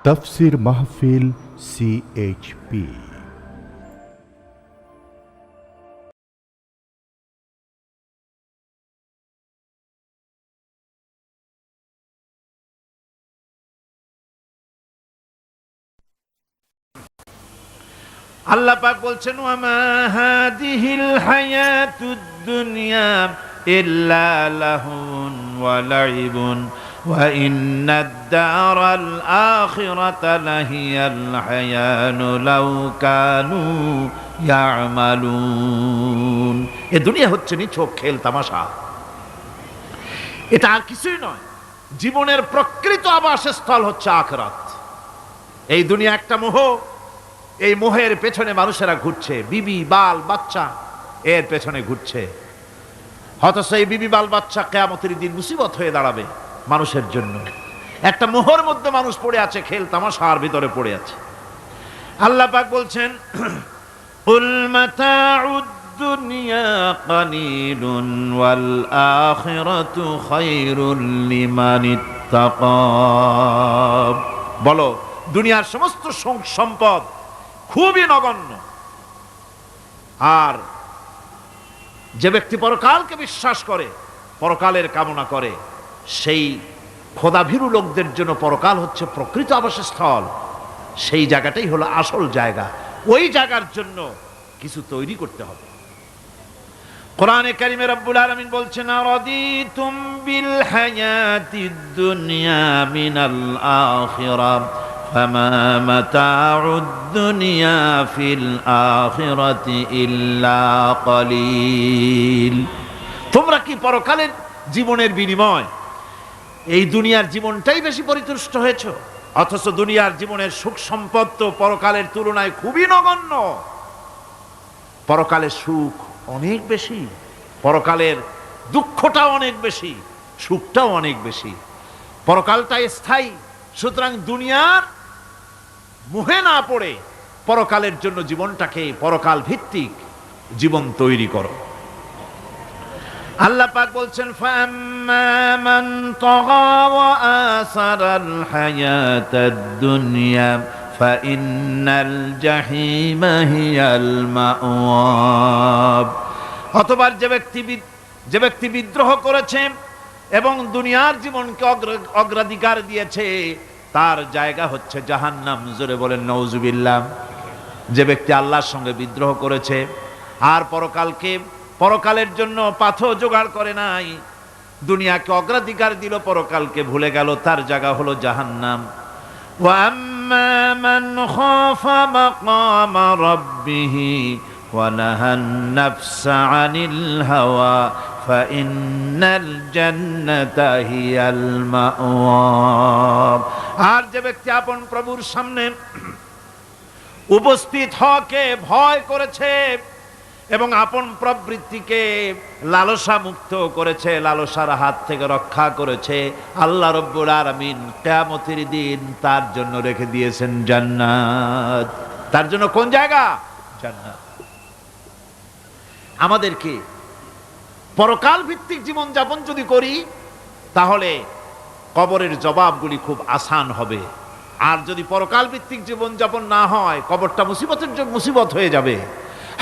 তাফসীর মাহফিল CHP। আল্লাহ পাক বলছেন ওয়ামা হাদিহিল হায়াতুদ দুনিয়া ইল্লা লাহুন ওয়া লাইবুন ওয়া ইন্নাদ দারাল আখিরাতা লাহিয়াল হায়ানু লাউ কানু ইয়ামালুন। এই দুনিয়া হচ্ছে নিছক খেল তামাশা, এটা আর কিছুই নয়। জীবনের প্রকৃত আবাসস্থল হচ্ছে আখিরাত। এই দুনিয়া একটা মোহ, এই মোহের পেছনে মানুষেরা ঘুরছে, বিবি বাল বাচ্চা এর পেছনে ঘুরছে। অথচ এই বিবি বাল বাচ্চা কিয়ামতের দিন মুসিবত হয়ে দাঁড়াবে মানুষের জন্য। একটা মোহর মধ্যে মানুষ পড়ে আছে, খেল তামাশার ভিতরে পড়ে আছে। আল্লাহ পাক বলছেন কুল মাতাউদ দুনিয়া কালিলুন ওয়াল আখিরাতু খায়রুল লিমানিত্তাকা। বলো, দুনিয়ার সমস্ত সম্পদ খুবই নগণ্য, আর যে ব্যক্তি পরকালকে বিশ্বাস করে, পরকালের কামনা করে, সেই খোদাভীরু লোকদের জন্য পরকাল হচ্ছে প্রকৃত আবাসস্থল। সেই জায়গাটাই হলো আসল জায়গা। ওই জায়গার জন্য কিছু তৈরি করতে হবে। কোরআনে কারিমে রব্বুল আলামিন বলছেন আরাদিতুম বিল হায়াতিদ দুনিয়া মিনাল আখিরাহ ফামা মাতাউদ দুনিয়া ফিল আখিরাতি ইল্লা কলিল। তোমরা কি পরকালের জীবনের বিনিময় এই দুনিয়ার জীবনটাই বেশি পরিতুষ্ট হয়েছো? অথচ দুনিয়ার জীবনের সুখ সম্পদ তো পরকালের তুলনায় খুবই নগণ্য। পরকালের সুখ অনেক বেশি, পরকালের দুঃখটাও অনেক বেশি, সুখটাও অনেক বেশি। পরকালটা স্থায়ী, সুতরাং দুনিয়ার মোহে না পড়ে পরকালের জন্য জীবনটাকে পরকাল ভিত্তিক জীবন তৈরি করো। আল্লাহ পাক বলছেন ফাম্মা মান তাগা ওয়া আসারাল হায়াতাদ দুনিয়া ফাইন্নাল জাহিমা হিয়াল মাওয়াব। অতঃপর যে ব্যক্তি বিদ্রোহ করেছে এবং দুনিয়ার জীবনকে অগ্রাধিকার দিয়েছে, তার জায়গা হচ্ছে জাহান্নাম। জোরে বলেন নাউজুবিল্লাহ। যে ব্যক্তি আল্লাহর সঙ্গে বিদ্রোহ করেছে আর পরকালের জন্য পাথর জোগাড় করে নাই, দুনিয়াকে অগ্রাধিকার দিল, পরকালকে ভুলে গেল, তার জায়গা হলো জাহান্নাম। ওয়া আম্মা মান খাফা মাকামা রাব্বিহি ওয়া নাহান নাফসা আনিল হাওয়া ফাইন্নাল জান্নাতা হিয়াল মাওয়া। আর যে ব্যক্তি আপন প্রভুর সামনে উপস্থিত হওয়াকে ভয় করেছে এবং আপন প্রবৃত্তিকে লালসা মুক্ত করেছে, লালসার হাত থেকে রক্ষা করেছে, আল্লাহ রব্বুল আলামিন কিয়ামতের দিন তার জন্য রেখে দিয়েছেন জান্নাত। তার জন্য কোন জায়গা? জান্নাত। আমাদেরকে পরকাল ভিত্তিক জীবন যাপন যদি করি, তাহলে কবরের জবাবগুলি খুব আসান হবে। আর যদি পরকাল ভিত্তিক জীবন যাপন না হয়, কবরটা মুসিবত হয়ে যাবে।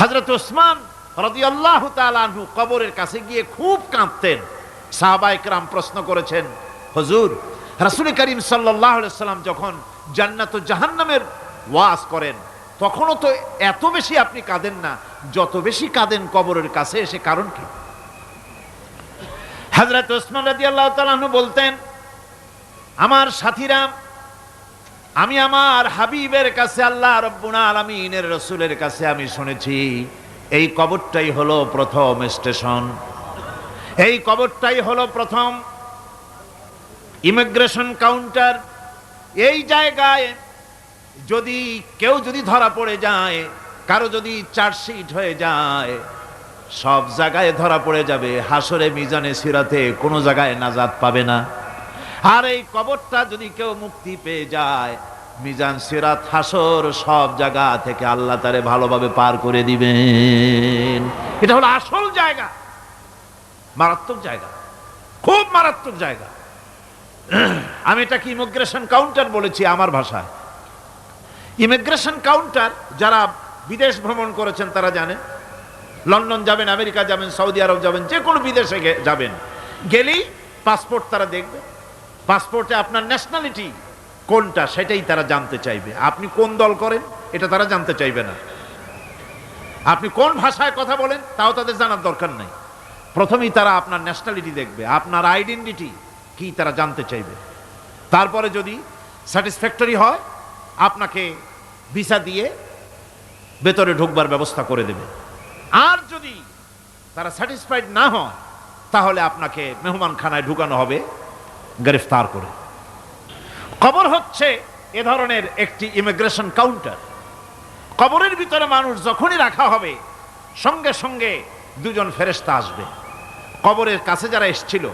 হযরত ওসমান রাদিয়াল্লাহু তাআলা আনহু কবরের কাছে গিয়ে খুব কাঁদতেন। সাহাবায়ে কেরাম প্রশ্ন করেছেন, হুজুর, রাসূল করিম সাল্লাল্লাহু আলাইহি সাল্লাম যখন জান্নাত ও জাহান্নামের ওয়াজ করেন, তখনও তো এত বেশি আপনি কাঁদেন না, যত বেশি কাঁদেন কবরের কাছে এসে, কারণ কি? হযরত ওসমান রাদিয়াল্লাহু তাআলা আনহু বলতেন, আমার সাথীরা, আমি আমার হাবিবের কাছে, আল্লাহ রাব্বুল আলামিনের রাসূলের কাছে আমি শুনেছি এই কবরটাই হলো প্রথম স্টেশন, এই কবরটাই হলো প্রথম ইমিগ্রেশন কাউন্টার। এই জায়গায় কেউ যদি ধরা পড়ে যায়, কারো যদি চার্জশিট হয়ে যায়, সব জায়গায় ধরা পড়ে যাবে। হাসরে মিজানে সিরাতে কোনো জায়গায় নাজাত পাবে না। আর এই কবরটা যদি কেউ মুক্তি পেয়ে যায়, মিজান সিরাত হাসর সব জায়গা থেকে আল্লাহ তারে ভালোভাবে পার করে দিবেন। এটা হলো আসল জায়গা, মারাত্মক জায়গা, খুব মারাত্মক জায়গা। আমি এটাকে ইমিগ্রেশন কাউন্টার বলেছি আমার ভাষায়। ইমিগ্রেশন কাউন্টার যারা বিদেশ ভ্রমণ করেছেন তারা জানেন। লন্ডন যাবেন, আমেরিকা যাবেন, সৌদি আরব যাবেন, যে কোনো বিদেশে যাবেন, গেলেই পাসপোর্ট তারা দেখবে। পাসপোর্টে আপনার ন্যাশনালিটি কোনটা সেটাই তারা জানতে চাইবে। আপনি কোন দল করেন এটা তারা জানতে চাইবে না। আপনি কোন ভাষায় কথা বলেন তাও তাদের জানার দরকার নেই। প্রথমেই তারা আপনার ন্যাশনালিটি দেখবে, আপনার আইডেন্টিটি কি তারা জানতে চাইবে। তারপরে যদি স্যাটিসফ্যাক্টরি হয় আপনাকে ভিসা দিয়ে ভেতরে ঢুকবার ব্যবস্থা করে দেবে। আর যদি তারা স্যাটিসফাইড না হয় তাহলে আপনাকে মেহমানখানায় ঢুকানো হবে গ্রেফতার করে। কবর হচ্ছে এ ধরনের একটি ইমিগ্রেশন কাউন্টার। কবরের ভিতরে মানুষ যখনই রাখা হবে সঙ্গে সঙ্গে দুজন ফেরেশতা আসবে। কবরের কাছে যারা এসেছিল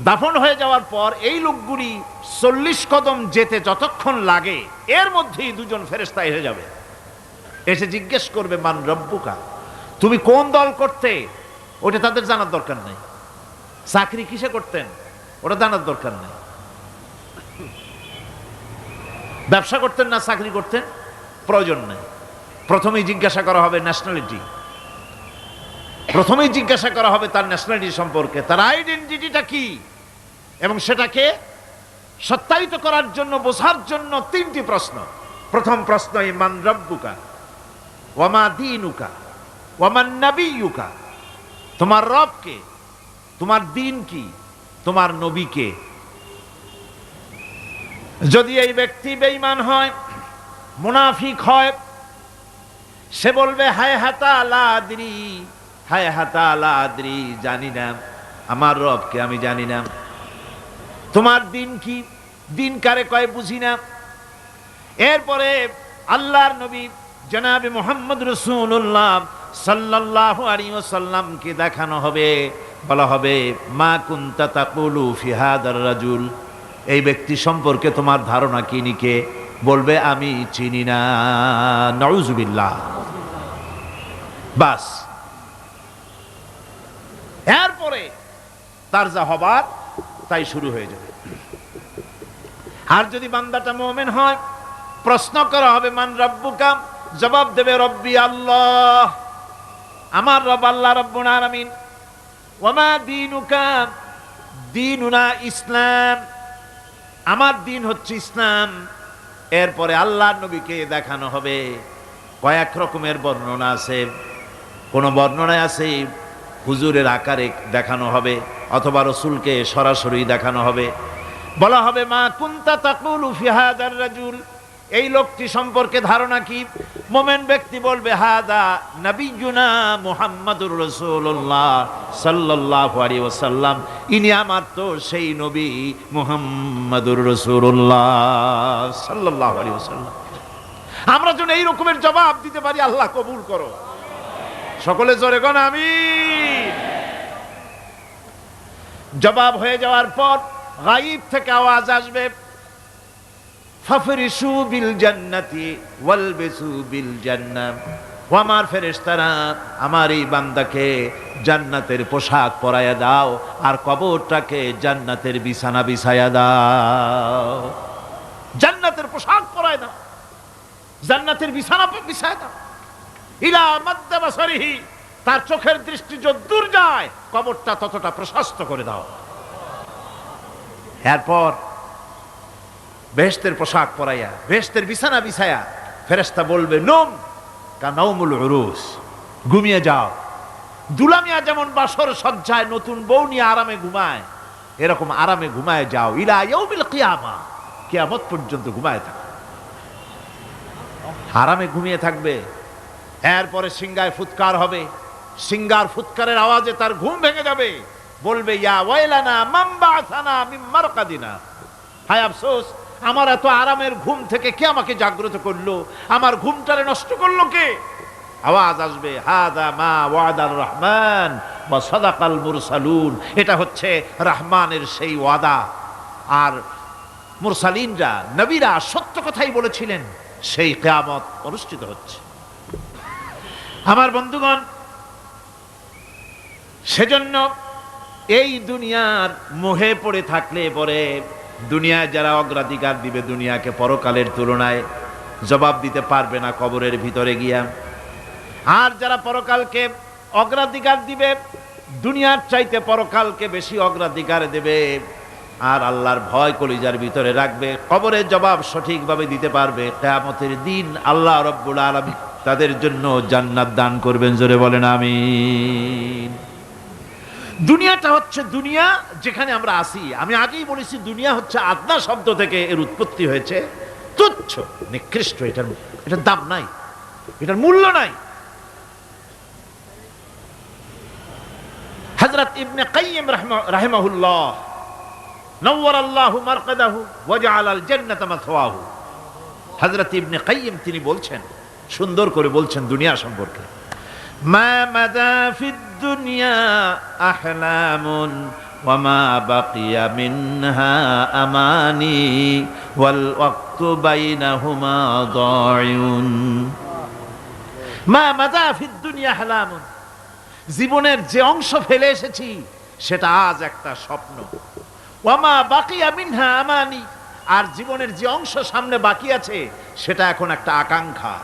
দাফন হয়ে যাওয়ার পর এই লোকগুলি 40 কদম যেতে যতক্ষণ লাগে এর মধ্যেই দুজন ফেরেশতা এসে যাবে। এসে জিজ্ঞেস করবে, মান রব্বুকা, তুমি কোন দল করতে? ওটা তাদের জানার দরকার নেই। চাকরি কিসে করতেন ওটা জানার দরকার নেই। ব্যবসা করতেন না চাকরি করতেন প্রয়োজন নেই। প্রথমেই জিজ্ঞাসা করা হবে ন্যাশনালিটি, প্রথমেই জিজ্ঞাসা করা হবে তার ন্যাশনালিটি সম্পর্কে, তার আইডেন্টিটিটা কি, এবং সেটাকে সত্যায়িত করার জন্য, বোঝার জন্য 3টি প্রশ্ন। প্রথম প্রশ্ন, মান রব্বুকা ওয়া মা দীনুকা ওয়া মান নাবিয়্যুকা, তোমার রব কে, তোমার দ্বীন কি, তোমার নবী কে। যদি এই ব্যক্তি বেঈমান হয়, মুনাফিক হয়, সে বলবে হায় হাতা লা আদরি, হায় হাতা লা আদরি, জানি না আমার রবকে, আমি জানি না। তোমার দিন কি, দিন কারে কয় বুঝি না। এরপরে আল্লাহর নবী জনাবে মুহাম্মদ রাসূলুল্লাহ সাল্লাল্লাহু আলাইহি ওয়াসাল্লামকে দেখানো হবে, বলা হবে মা কুনতা তাকুলু ফি হাদার রাজুল, এই ব্যক্তি সম্পর্কে তোমার ধারণা কি নিকে, বলবে আমি চিনি না। নাউযুবিল্লাহ। বাস, এরপরে তার যা হবার তাই শুরু হয়ে যাবে। আর যদি বান্দাটা মুমিন হয়, প্রশ্ন করা হবে মান রব্বুকা, জবাব দেবে রব্বি আল্লাহ, আমার রব আল্লাহ রাব্বুল আলামিন। ওয়া মা দীনুকা, দীনুনা ইসলাম, আমার দিন হচ্ছে ইসলাম। এরপরে আল্লাহর নবীকে দেখানো হবে। কয়েক রকমের বর্ণনা আছে। কোন বর্ণনায় আছে হুজুরের আকারে দেখানো হবে, অথবা রসুলকে সরাসরি দেখানো হবে। বলা হবে মা কুনতা তাকুলু ফি হাদার রাজুল, এই লোকটি সম্পর্কে ধারণা কি। মুমিন ব্যক্তি বলবে হাদা নবিয়ুনা মুহাম্মাদুর রাসূলুল্লাহ সাল্লাল্লাহু আলাইহি ওয়াসাল্লাম, ইনি আমার তো সেই নবী মুহাম্মাদুর রাসূলুল্লাহ সাল্লাল্লাহু আলাইহি ওয়াসাল্লাম। আমরা যেন এই রকমের জবাব দিতে পারি, আল্লাহ কবুল করো। সকলে জোরে কোন আমিন। জবাব হয়ে যাওয়ার পর গায়ব থেকে আওয়াজ আসবে, ফাফরিশু বিল জান্নাতি ওয়ালবিসু বিল জান্নাহ, ও আমার ফেরেশতারা, আমার এই বান্দাকে জান্নাতের পোশাক পরাইয়া দাও আর কবরটাকে জান্নাতের বিছানা বিছাইয়া দাও। জান্নাতের পোশাক পরাইয়া দাও, জান্নাতের বিছানা বিছাইয়া দাও। ইলা মাদ্দা বাসারিহি, তার চোখের দৃষ্টি যতদূর যায় কবরটা ততটা প্রশস্ত করে দাও। এরপর বেহেশতের পোশাক পরাইয়া, বেহেশতের বিছানা বিছায়া ফেরেশতা বলবে নম কানাউমুল উরুস, ঘুমিয়ে যাও। দুলামিয়া যেমন বাসর সজ্জায় নতুন বউ নিয়ে আরামে ঘুমায়, এরকম আরামে ঘুমায় যাও। ইলা ইয়াউমিল কিয়ামা, কিয়ামত পর্যন্ত ঘুমায় থাকো, আরামে ঘুমিয়ে থাকবে। এরপরে সিংগায় ফুৎকার হবে, সিংগার ফুৎকারের আওয়াজে তার ঘুম ভেঙে যাবে। বলবে ইয়া ওয়াইলানা মান বাআসানা মিন মারকাদিনা, হায় আফসোস, আমার এত আরামের ঘুম থেকে কে আমাকে জাগ্রত করলো, আমার ঘুমটারে নষ্ট করলো কে। আওয়াজ আসবে হাদা মা ওয়াদার রহমান ওয়া সাদাকাল মুরসালুন, এটা হচ্ছে রহমানের সেই ওয়াদা, আর মুরসালিনরা নবীরা সত্য কথাই বলেছিলেন, সেই কিয়ামত অনুষ্ঠিত হচ্ছে। আমার বন্ধুগণ, সেজন্য এই দুনিয়ার মোহে পড়ে থাকলে পরে দুনিয়ায় যারা অগ্রাধিকার দিবে দুনিয়াকে পরকালের তুলনায়, জবাব দিতে পারবে না কবরের ভিতরে গিয়া। আর যারা পরকালকে অগ্রাধিকার দিবে, দুনিয়ার চাইতে পরকালকে বেশি অগ্রাধিকার দেবে, আর আল্লাহর ভয় কলিজার ভিতরে রাখবে, কবরের জবাব সঠিকভাবে দিতে পারবে, কিয়ামতের দিন আল্লাহ রাব্বুল আলামিন তাদের জন্য জান্নাত দান করবেন। জোরে বলেন আমিন। দুনিয়াটা হচ্ছে দুনিয়া যেখানে আমরা আসি। আমি আগেই বলেছি দুনিয়া হচ্ছে আদনা শব্দ থেকে এর উৎপত্তি হয়েছে। তুচ্ছ, নিকৃষ্ট, এটার দাম নাই, এটার মূল্য নাই। হযরত ইবনে কাইয়িম রাহিমাহুল্লাহ নওয়ারাল্লাহু মারকাদাহু ওয়া জাআলাল জান্নাতা মাথওয়াহু, হযরত ইবনে কাইয়িম তিনি বলছেন, সুন্দর করে বলছেন দুনিয়া সম্পর্কে, মা মাদা ফিদ দুনিয়া আহলামুন ওয়া মা বাকিয়া মিনহা আমানি ওয়াল ওয়াক্তু বাইনাহুমা দায়ুন। মা মাদা ফিদ দুনিয়া আহলামুন, জীবনের যে অংশ ফেলে এসেছি সেটা আজ একটা স্বপ্ন। ওয়া মা বাকিয়া মিনহা আমানি, আর জীবনের যে অংশ সামনে বাকি আছে সেটা এখন একটা আকাঙ্ক্ষা।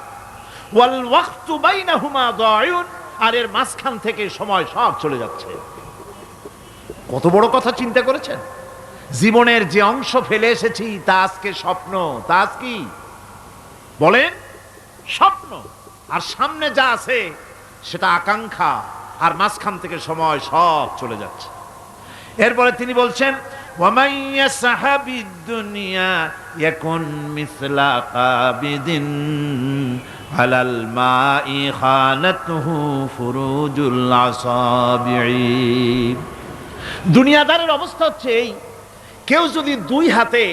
ওয়াল ওয়াক্তু বাইনাহুমা দায়ুন, আর এর মাঝখান থেকে সময় সব চলে যাচ্ছে। কত বড় কথা চিন্তা করেছেন? জীবনের যে অংশ ফেলে এসেছি তা আজকে স্বপ্ন, তা আজ কি বলেন? স্বপ্ন। আর সামনে যা আছে সেটা আকাঙ্ক্ষা, আর মাঝখান থেকে সময় সব চলে যাচ্ছে। এরপরে তিনি বলছেন, ওয়ামান ইয়াসহাবিদ দুনিয়া ইয়াকুন মিসলা কাবিদিন আলাল মাই খানাতুহু ফুরুজুল আসাবিঈ। দুনিয়াদারের অবস্থা হচ্ছে এই, কেউ যদি দুই হাতে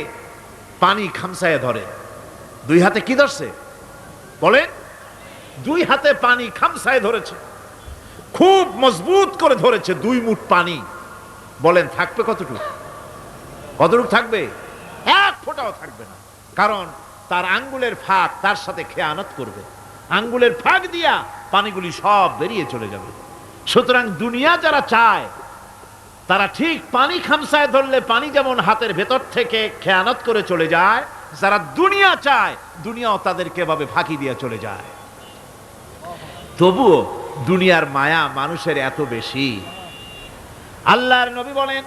পানি খামসায় ধরে, দুই হাতে কি ধরছে বলেন? দুই হাতে পানি খামসায় ধরেছে, খুব মজবুত করে ধরেছে, 2 মুঠ পানি। বলেন থাকবে কতটুকু? কতটুকু থাকবে? 1 ফোঁটাও থাকবে না, কারণ তার আঙ্গুলের ফাঁক তার সাথে খেয়ানত করবে, আঙ্গুলের ফাঁক দিয়া পানিগুলি সব বেরিয়ে চলে যাবে। সুতরাং দুনিয়া যারা চায় তারা ঠিক পানি খামসায় ধরলে পানি যেমন হাতের ভেতর থেকে খেয়ানত করে চলে যায়, যারা দুনিয়া চায় দুনিয়াও তাদেরকে এভাবে ফাঁকি দিয়ে চলে যায়। তবুও দুনিয়ার মায়া মানুষের এত বেশি। আল্লাহর নবী বলেন,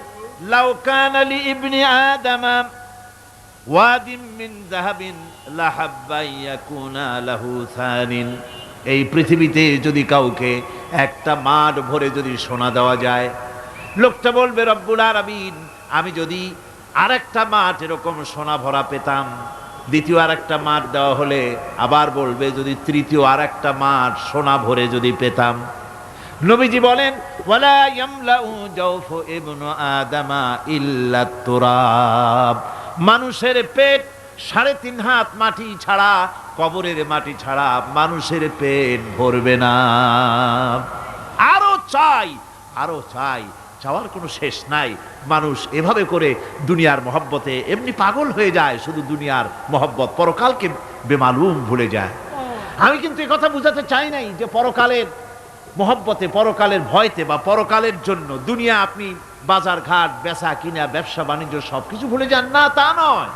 লাউ কানা লি ইবনি আদামা ওয়াদিম মিন যাহাবিন লাহাব্বা ইয়াকুনা লাহু থানিন। এই পৃথিবীতে যদি কাউকে একটা মাঠ ভরে যদি সোনা দেওয়া যায়, লোকটা বলবে রব্বুল আলামিন, আমি যদি আরেকটা মাঠ এরকম সোনা ভরা পেতাম। দ্বিতীয় আরেকটা মাঠ দেওয়া হলে আবার বলবে যদি তৃতীয় আরেকটা মাঠ সোনা ভরে যদি পেতাম। নবীজি বলেন, ওয়ালা ইয়ামলাউ জাওফু ইবনু আদামা ইল্লা তুরাব। মানুষের পেট 3.5 হাত মাটি ছাড়া, কবরের মাটি ছাড়া মানুষের পেট ভরবে না। আরো চাই, আরো চাই, চাওয়ার কোনো শেষ নাই। মানুষ এভাবে করে দুনিয়ার মহব্বতে এমনি পাগল হয়ে যায়, শুধু দুনিয়ার মহব্বত, পরকালকে বেমালুম ভুলে যায়। আমি কিন্তু এই কথা বুঝাতে চাই নাই যে পরকালের মহব্বতে, পরকালের ভয়তে বা পরকালের জন্য দুনিয়া আপনি বাজার ঘাট, বেচা কিনা, ব্যবসা বাণিজ্য সবকিছু ভুলে যান না, তা নয়।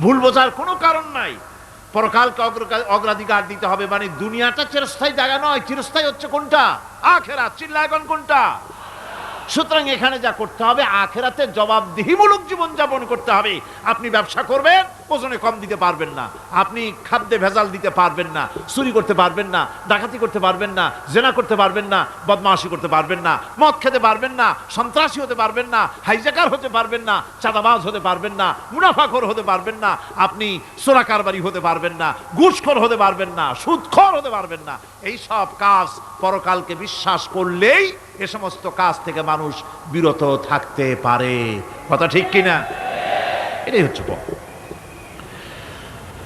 ভুল বোঝার কোনো কারণ নাই। পরকালকে অগ্রাধিকার দিতে হবে, মানে দুনিয়াটা চিরস্থায়ী জায়গা নয়। চিরস্থায়ী হচ্ছে কোনটা? আখিরাত। চিল্লায় এখন কোনটা? সুতরাং এখানে যা করতে হবে, আখিরাতে জবাবদিহিমূলক জীবন যাপন করতে হবে। আপনি ব্যবসা করবেন, ওজনে কম দিতে পারবেন না, আপনি খাদ্যে ভেজাল দিতে পারবেন না, চুরি করতে পারবেন না, ডাকাতি করতে পারবেন না, জেনা করতে পারবেন না, বদমাশি করতে পারবেন না, মদ খেতে পারবেন না, সন্ত্রাসী হতে পারবেন না, হাইজ্যাকার হতে পারবেন না, চাঁদাবাজ হতে পারবেন না, মুনাফাখোর হতে পারবেন না, আপনি চোরা কারবারি হতে পারবেন না, ঘুষখোর হতে পারবেন না, সুদখোর হতে পারবেন না। এই সব কাজ পরকালকে বিশ্বাস করলেই এ সমস্ত কাজ থেকে মানুষ বিরত থাকতে পারে। কথা ঠিক কিনা? এটাই হচ্ছে পথ।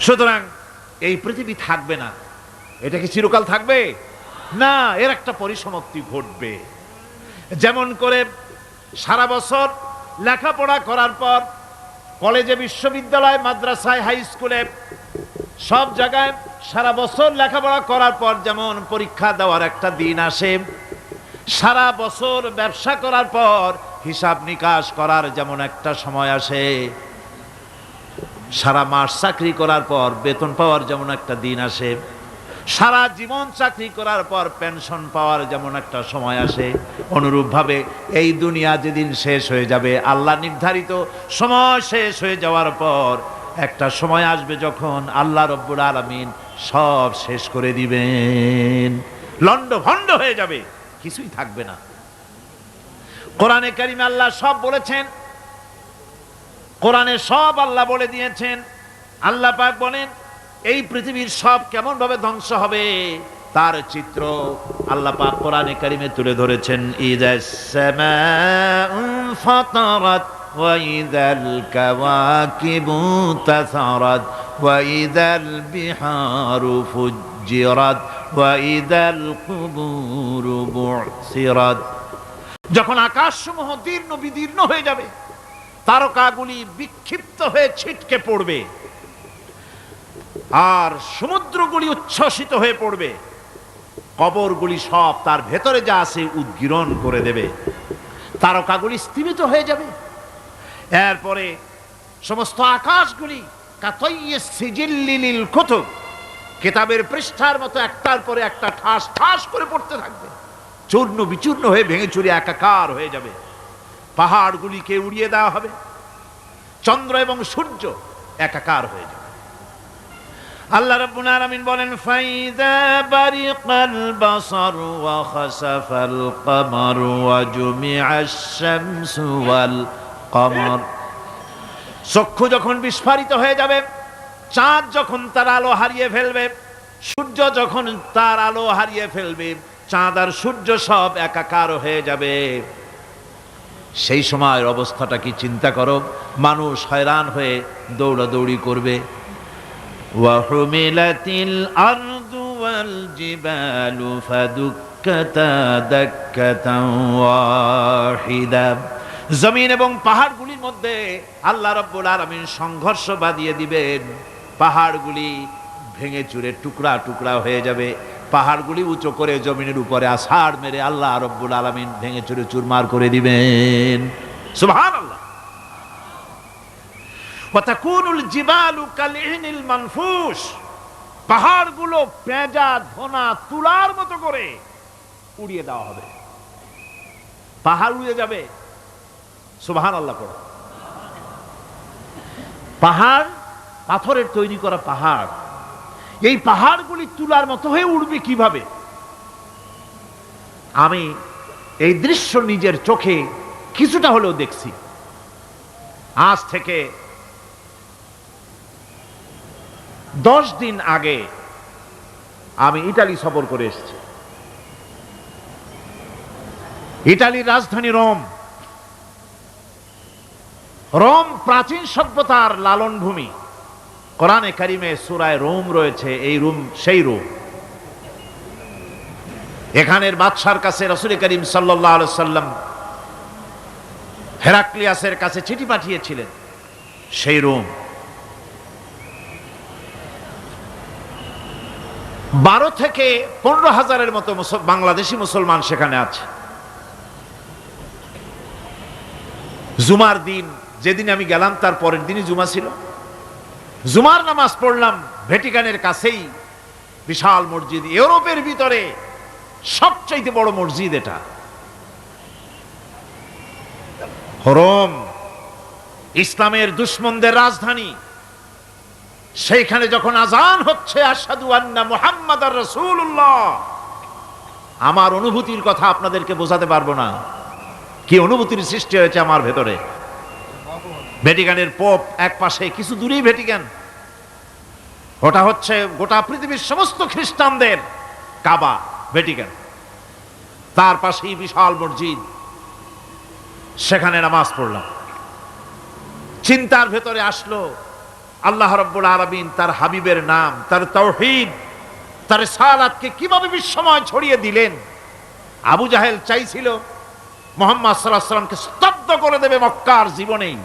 সুতরাং এই পৃথিবী থাকবে না, এটা কি চিরকাল থাকবে না? এর একটা পরিসমাপ্তি ঘটবে। যেমন করে সারা বছর লেখাপড়া করার পর কলেজে, বিশ্ববিদ্যালয়, মাদ্রাসায়, হাই স্কুলে, সব জায়গায় সারা বছর লেখাপড়া করার পর যেমন পরীক্ষা দেওয়ার একটা দিন আসে, সারা বছর ব্যবসা করার পর হিসাব নিকাশ করার যেমন একটা সময় আসে, সারা মাস চাকরি করার পর বেতন পাওয়ার যেমন একটা দিন আসে, সারা জীবন চাকরি করার পর পেনশন পাওয়ার যেমন একটা সময় আসে, অনুরূপভাবে এই দুনিয়া যেদিন শেষ হয়ে যাবে, আল্লাহ নির্ধারিত সময় শেষ হয়ে যাওয়ার পর একটা সময় আসবে যখন আল্লাহ রব্বুল আলামিন সব শেষ করে দিবেন, লন্ড ভন্ড হয়ে যাবে, কিছুই থাকবে না। কোরআনে কারিমে আল্লাহ সব বলেছেন, কোরআনে সব আল্লাহ বলে দিয়েছেন। আল্লাহ পাক বলেন এই পৃথিবীর সব কেমন ভাবে ধ্বংস হবে তার চিত্র আল্লাহ পাক কোরআনে কারিমে তুলে ধরেছেন। ইযাস সামাউ ফাতারাত ওয়া ইযাল কাওয়াকিবু তাসারাত ওয়া ইযাল বিহারু ফুজ্জিরাত ওয়া ইযাল কুবুরু বু'সিরাত। যখন আকাশসমূহ দীর্ণ বিদীর্ণ হয়ে যাবে, তারকাগুলি বিক্ষিপ্ত হয়ে ছিটকে পড়বে, আর সমুদ্রগুলি উচ্ছ্বসিত হয়ে পড়বে, কবরগুলি সব তার ভেতরে যা আছে উদ্গীরণ করে দেবে, তারকাগুলি স্থিমিত হয়ে যাবে। এরপরে সমস্ত আকাশগুলি কাতাইয়িস সিজিল্লিল কুতুব, কিতাবের পৃষ্ঠার মতো একটার পরে একটা ঠাস ঠাস করে পড়তে থাকবে, চূর্ণ বিচূর্ণ হয়ে ভেঙে চুরে একাকার হয়ে যাবে। পাহাড়গুলিকে উড়িয়ে দেওয়া হবে, চন্দ্র এবং সূর্য একাকার হয়ে যাবে। আল্লাহ রাব্বুল আলামিন বলেন ফাইযা বারিকাল বাসার ওয়া খাসাফাল কমার ওয়া জুমিআশ শামসু ওয়াল কমার। চক্ষু যখন বিস্ফারিত হয়ে যাবে, চাঁদ যখন তার আলো হারিয়ে ফেলবে, সূর্য যখন তার আলো হারিয়ে ফেলবে, চাঁদ আর সূর্য সব একাকার হয়ে যাবে, সেই সময়ের অবস্থাটা কি চিন্তা করো। মানুষ হয়রান হয়ে দৌড়াদৌড়ি করবে। ওয়াহুমিলাতিল আরদু ওয়াল জিবালু ফাদুক্কাতা দাক্কাতান ওয়াহিদা। জমিন এবং পাহাড়গুলির মধ্যে আল্লাহ রাব্বুল আলামিন সংঘর্ষ বাঁধিয়ে দিবেন, পাহাড়গুলি ভেঙে চুরে টুকরা টুকরা হয়ে যাবে, পাহাড়গুলি উঁচু করে জমিনের উপরে আছাড় মেরে আল্লাহ রাব্বুল আলামিন ভেঙে চুরে চুরমার করে দিবেন। সুবহানাল্লাহ। ওয়া তাকুনুল জিবালু কালইনিল মানফুস, পাহাড়গুলো পেঁজা ধোনা তুলার মতো করে উড়িয়ে দেওয়া হবে, পাহাড় উড়ে যাবে। সুবহানাল্লাহ পড়ো। পাহাড় পাথরের তৈরি করা পাহাড়, এই পাহাড়গুলি তুলার মতো হয়ে উড়বে কিভাবে? আমি এই দৃশ্য নিজের চোখে কিছুটা হলেও দেখছি। আজ থেকে 10 দিন আগে আমি ইতালি সফর করে এসেছি। ইতালির রাজধানী রোম। রোম প্রাচীন সভ্যতার লালন ভূমি। কোরআনে কারিমে সূরায় রোম রয়েছে, এই রোম সেই রোম। এখানের বাদশার কাছে রাসূল করিম সাল্লাল্লাহু আলাইহি সাল্লাম হেরাক্লিয়াসের কাছে চিঠি পাঠিয়েছিলেন, সেই রোম। 12 থেকে 15,000-এর মতো বাংলাদেশি মুসলমান সেখানে আছে। জুমার দিন, যেদিন আমি গেলাম তার পরের দিনই জুমা ছিল। জুমার নামাজ পড়লাম ভ্যাটিকানের কাছেই বিশাল মসজিদ, ইউরোপের ভিতরে সবচাইতে বড় মসজিদ এটা। রোম ইসলামের দুশমনদের রাজধানী। সেইখানে যখন আজান হচ্ছে আশহাদু আন্না মুহাম্মাদার রাসূলুল্লাহ, আমার অনুভূতির কথা আপনাদেরকে বোঝাতে পারবো না, কি অনুভূতির সৃষ্টি হয়েছে আমার ভেতরে। ভ্যাটিকানের পোপ এক পাশে, কিছু দূরেই ভ্যাটিকান, ওটা হচ্ছে গোটা পৃথিবীর সমস্ত খ্রিস্টানদের কাবা, ভ্যাটিকান। তার পাশেই বিশাল মসজিদ, সেখানে নামাজ পড়লাম। চিন্তার ভেতরে আসলো আল্লাহ রাব্বুল আলামিন তার হাবিবের নাম, তার তাওহীদ, তার রিসালাতকে কিভাবে বিশ্বময় ছড়িয়ে দিলেন। আবু জাহেল চাইছিল মুহাম্মদ সাল্লাল্লাহু আলাইহি ওয়াসাল্লামকে স্তব্ধ করে দেবে মক্কার জীবনেই।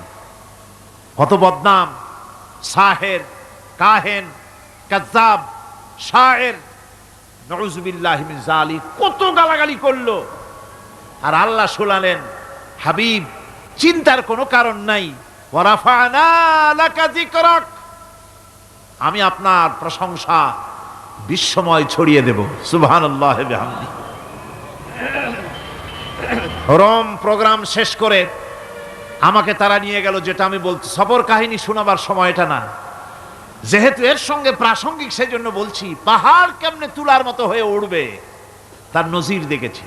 কত বদনাম, সাহের, কাহেন, কাজ্জাব, শায়ের, নাউযুবিল্লাহি মিন যালিক, কত গালাগালি করলো। আর আল্লাহ শোনালেন, হাবিব চিন্তার কোনো কারণ নাই, ওয়া রাফা'না লাকা যিকরাক, আমি আপনার প্রশংসা বিশ্বময় ছড়িয়ে দেব। সুবহানাল্লাহি ওয়া বিহামদিহি। রোম প্রোগ্রাম শেষ করে আমাকে তারা নিয়ে গেল, যেটা আমি বলছি সফর কাহিনী শোনাবার সময় এটা না, যেহেতু এর সঙ্গে প্রাসঙ্গিক সেই জন্য বলছি। পাহাড় কেমনে তুলার মতো হয়ে উঠবে তার নজির দেখেছি।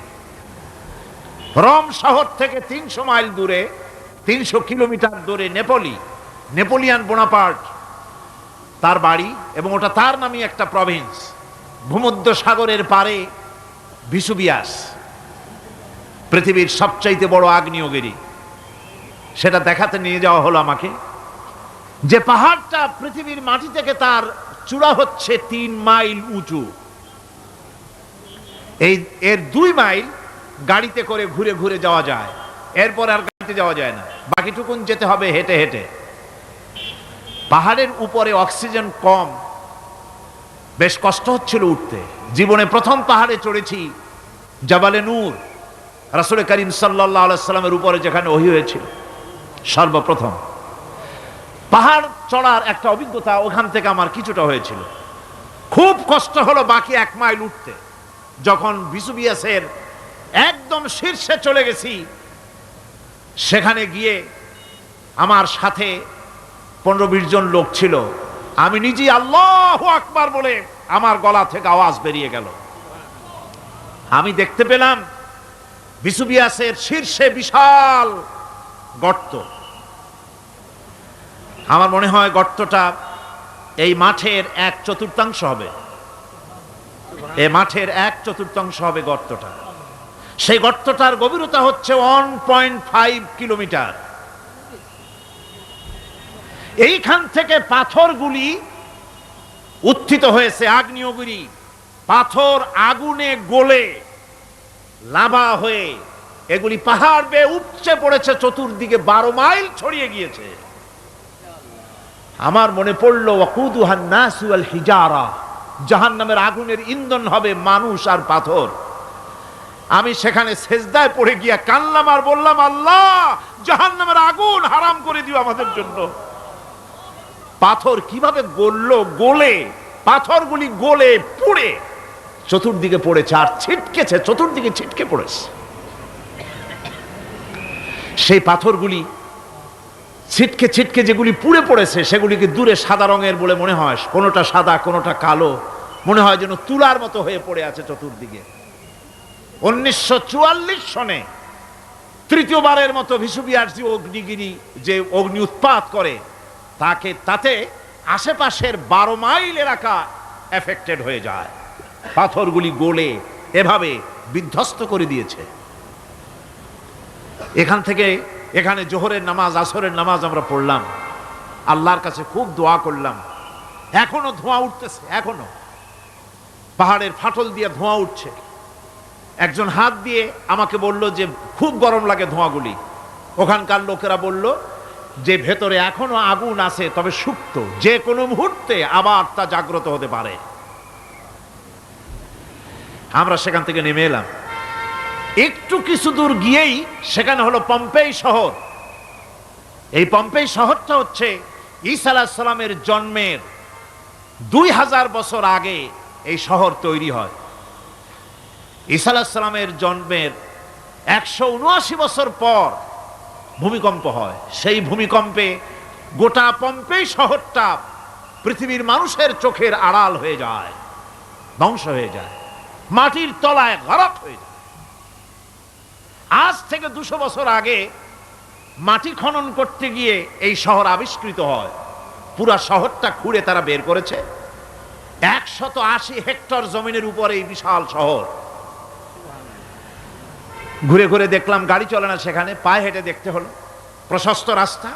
রোম শহর থেকে 300 মাইল দূরে, 300 কিলোমিটার দূরে নেপোলিয়ান বোনাপার্ট তার বাড়ি, এবং ওটা তার নামে একটা প্রভিন্স। ভূমধ্য সাগরের পারে ভিসুবিয়াস, পৃথিবীর সবচাইতে বড় আগ্নেয়গিরি। সেটা দেখাতে নিয়ে যাওয়া হলো আমাকে, যে পাহাড়টা পৃথিবীর মাটি থেকে তার চূড়া হচ্ছে 3 মাইল উঁচু। এর 2 মাইল গাড়িতে করে ঘুরে ঘুরে যাওয়া যায়, এরপর আর গাড়িতে যাওয়া যায় না, বাকিটুকুন যেতে হবে হেঁটে হেঁটে। পাহাড়ের উপরে অক্সিজেন কম, বেশ কষ্ট হচ্ছিল উঠতে। জীবনে প্রথম পাহাড়ে চড়েছি জাবালে নূর, রাসূল করিম সাল্লাল্লাহু আলাইহি সাল্লামের উপরে যেখানে ওহী হয়েছিল সর্বপ্রথম। পাহাড় চড়ার একটা অভিজ্ঞতা ওখান থেকে আমার কিছুটা হয়েছিল। খুব কষ্ট হলো বাকি 1 মাইল উঠতে। যখন ভিসুবিয়াসের একদম শীর্ষে চলে গেছি, সেখানে গিয়ে আমার সাথে 15-20 জন লোক ছিল। আমি নিজেই আল্লাহু আকবার বলে আমার গলা থেকে আওয়াজ বেরিয়ে গেল। আমি দেখতে পেলাম ভিসুবিয়াসের শীর্ষে বিশাল গর্ত। আমার মনে হয় গর্তটা এই মাঠের 1/4 হবে। এই মাঠের 1/4 হবে গর্তটা। সেই গর্তটার গভীরতা হচ্ছে 1.5 কিলোমিটার। এইখান থেকে পাথরগুলি উত্থিত হয়েছে, আগ্নেয়গিরি পাথর আগুনে গলে লাভা হয়ে এগুলি পাহাড় বেয়ে উপচে পড়েছে, চতুর্দিকে 12 মাইল ছড়িয়ে গিয়েছে। আমার মনে পড়লো ওয়াকুদুহান নাসু ওয়াল হিজারা, জাহান্নামের আগুনের ইন্ধন হবে মানুষ আর পাথর। আমি সেখানে সেজদায় পড়ে গিয়া কানলাম আর বললাম, আল্লাহ জাহান্নামের আগুন হারাম করে দিও আমাদের জন্য। পাথর কিভাবে গললো, গলে পাথরগুলি গলে পুড়ে চতুর্দিকে পড়েছে আর ছিটকেছে, চতুর্দিকে ছিটকে পড়েছে। সেই পাথরগুলি ছিটকে ছিটকে যেগুলি পুড়ে পড়েছে সেগুলিকে দূরে সাদা রঙের বলে মনে হয়, কোনোটা সাদা কোনোটা কালো, মনে হয় যেন তুলার মতো হয়ে পড়ে আছে চতুর্দিকে। 1944 সনে তৃতীয়বারের মতো ভিসুবিয়াস অগ্নিগিরি যে অগ্নি উৎপাত করে, তাতে আশেপাশের 12 মাইল এলাকা এফেক্টেড হয়ে যায়। পাথরগুলি গলে এভাবে বিধ্বস্ত করে দিয়েছে। এখান থেকে এখানে জোহরের নামাজ, আসরের নামাজ আমরা পড়লাম, আল্লাহর কাছে খুব দোয়া করলাম। এখনো ধোঁয়া উঠতেছে, এখনো পাহাড়ের ফাটল দিয়ে ধোঁয়া উঠছে। একজন হাত দিয়ে আমাকে বলল যে খুব গরম লাগে ধোঁয়াগুলি। ওখানকার লোকেরা বলল যে ভেতরে এখনো আগুন আছে, তবে সুপ্ত, যে কোনো মুহূর্তে আবার তা জাগ্রত হতে পারে। আমরা সেখান থেকে নেমে এলাম। একটু কিছু দূর গিয়েই সেখানে হলো পম্পেই শহর। এই পম্পেই শহরটা হচ্ছে ঈসা আলাইহিস সালামের জন্মের 2000 বছর আগে এই শহর তৈরি হয়। ঈসা আলাইহিস সালামের জন্মের 179 বছর পর ভূমিকম্প হয়। সেই ভূমিকম্পে গোটা পম্পেই শহরটা পৃথিবীর মানুষের চোখের আড়াল হয়ে যায়, ধ্বংস হয়ে যায়, মাটির তলায় গরক হয়ে যায়। আজ থেকে 200 বছর আগে মাটি খনন করতে গিয়ে এই শহর আবিষ্কৃত হয়। পুরা শহরটা খুঁড়ে তারা বের করেছে। 180 হেক্টর জমিনের উপরে এই বিশাল শহর। ঘুরে ঘুরে দেখলাম, গাড়ি চলে না সেখানে, পায়ে হেঁটে দেখতে হলো। প্রশস্ত রাস্তা।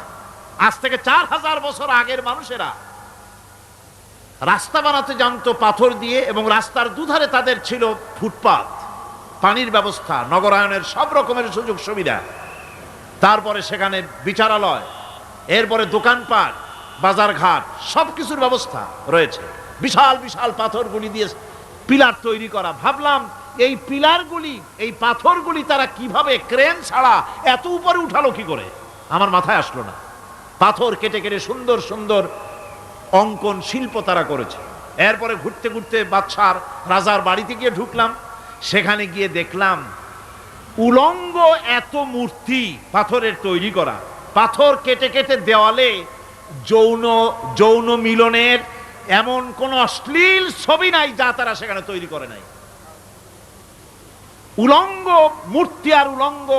আজ থেকে 4000 বছর আগের মানুষেরা রাস্তা বানাতে জানতো পাথর দিয়ে, এবং রাস্তার দুধারে তাদের ছিল ফুটপাত, পানির ব্যবস্থা, নগরায়নের সব রকমের সুযোগ সুবিধা। তারপরে সেখানে বিচারালয়, এরপরে দোকানপাট, বাজারঘাট, সবকিছুর ব্যবস্থা রয়েছে। বিশাল বিশাল পাথরগুলি দিয়ে পিলার তৈরি করা। ভাবলাম এই পিলারগুলি, এই পাথরগুলি তারা কিভাবে ক্রেন ছাড়া এত উপরে উঠালো কি করে, আমার মাথায় আসলো না। পাথর কেটে কেটে সুন্দর সুন্দর অঙ্কন শিল্প তারা করেছে। এরপরে ঘুরতে ঘুরতে বাদশার রাজার বাড়িতে গিয়ে ঢুকলাম, সেখানে গিয়ে দেখলাম উলঙ্গ এত মূর্তি পাথরের তৈরি করা, পাথর কেটে কেটে দেওয়ালে যৌন যৌন মিলনের এমন কোন অশ্লীল ছবি নাই যা তারা সেখানে তৈরি করে নাই। উলঙ্গ মূর্তি আর উলঙ্গ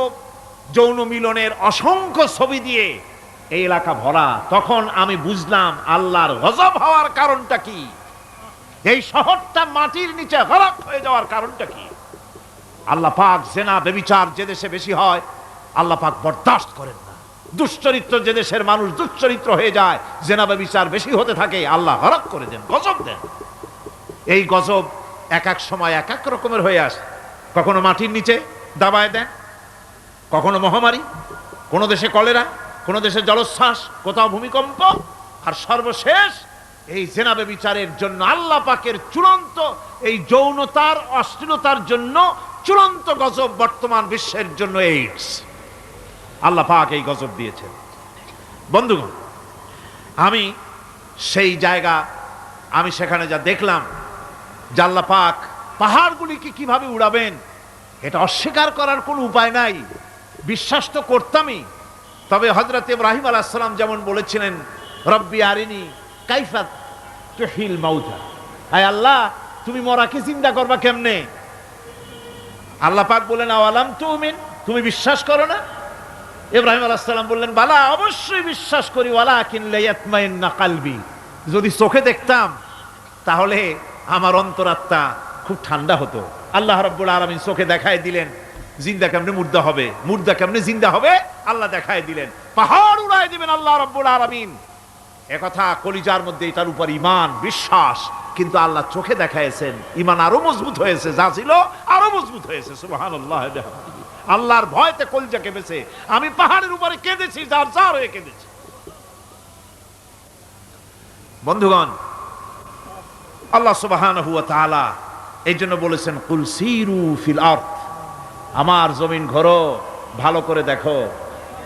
যৌন মিলনের অসংখ্য ছবি দিয়ে এই এলাকা ভরা। তখন আমি বুঝলাম আল্লাহর গজব হওয়ার কারণটা কি, এই শহরটা মাটির নিচে গরক হয়ে যাওয়ার কারণটা কি। আল্লাহ পাক জেনা ব্যভিচার যে দেশে বেশি হয় আল্লাহ পাক বরদাস্ত করেন না। দুশ্চরিত্র যে দেশের মানুষ দুশ্চরিত্র হয়ে যায়, জেনা ব্যভিচার বেশি হতে থাকে, আল্লাহ গরক করে দেন, গজব দেন। এই গজব এক এক সময় এক এক রকমের হয়ে আসে। কখনো মাটির নিচে দাবায় দেন, কখনো মহামারী, কোনো দেশে কলেরা, কোনো দেশে জলোচ্ছ্বাস, কোথাও ভূমিকম্প, আর সর্বশেষ এই জেনা ব্যভিচারের জন্য আল্লাহ পাকের চূড়ান্ত এই যৌনতার অশ্লীলতার জন্য চূড়ান্ত গজব বর্তমান বিশ্বের জন্য এইডস। আল্লাহ পাক এই গজব দিয়েছেন। বন্ধুগণ, আমি সেই জায়গা, আমি সেখানে যা দেখলাম যে আল্লাহ পাক পাহাড়গুলিকে কিভাবে উড়াবেন এটা অস্বীকার করার কোনো উপায় নাই। বিশ্বাস তো করতামই, তবে হযরত ইব্রাহিম আলাইহিস সালাম যেমন বলেছিলেন, রব্বি আরিনি কাইফা তুহিল মাউতা, আয় আল্লাহ তুমি মরাকে জিন্দা করবা কেমনে? আল্লাহ পাক বলেন আওয়ালাম তুমিন, তুমি বিশ্বাস করো না? ইব্রাহিম আলাইহিস সালাম বললেন বালা, অবশ্যই বিশ্বাস করি, ওয়ালাকিন লিয়াতমাইন্না কলবি, যদি চোখে দেখতাম তাহলে আমার অন্তরাত্মা খুব ঠান্ডা হতো। আল্লাহ রাব্বুল আলামিন চোখে দেখায় দিলেন জিন্দা কেমনে মুর্দা হবে, মুর্দা কেমনে জিন্দা হবে, আল্লাহ দেখায় দিলেন। পাহাড় উড়ায় দিবেন আল্লাহ রাব্বুল আলামিন। একথা কলিজার মধ্যে এটার উপর ঈমান বিশ্বাস, কিন্তু আল্লাহ চোখে দেখাইছেন, ঈমান আরো মজবুত হয়েছে, যা ছিল আরো মজবুত হয়েছে। সুবহানাল্লাহ। আল্লাহর ভয়তে কলিজা কেঁপেছে। আমি পাহাড়ের উপরে কেঁদেছি, যার যার হয়ে কেঁদেছি। বন্ধুগণ, আল্লাহ সুবহানাহু ওয়া তাআলা এই জন্য বলেছেন কুল সিরু ফিল আরদ, আমার জমিন ঘোরো, ভালো করে দেখো,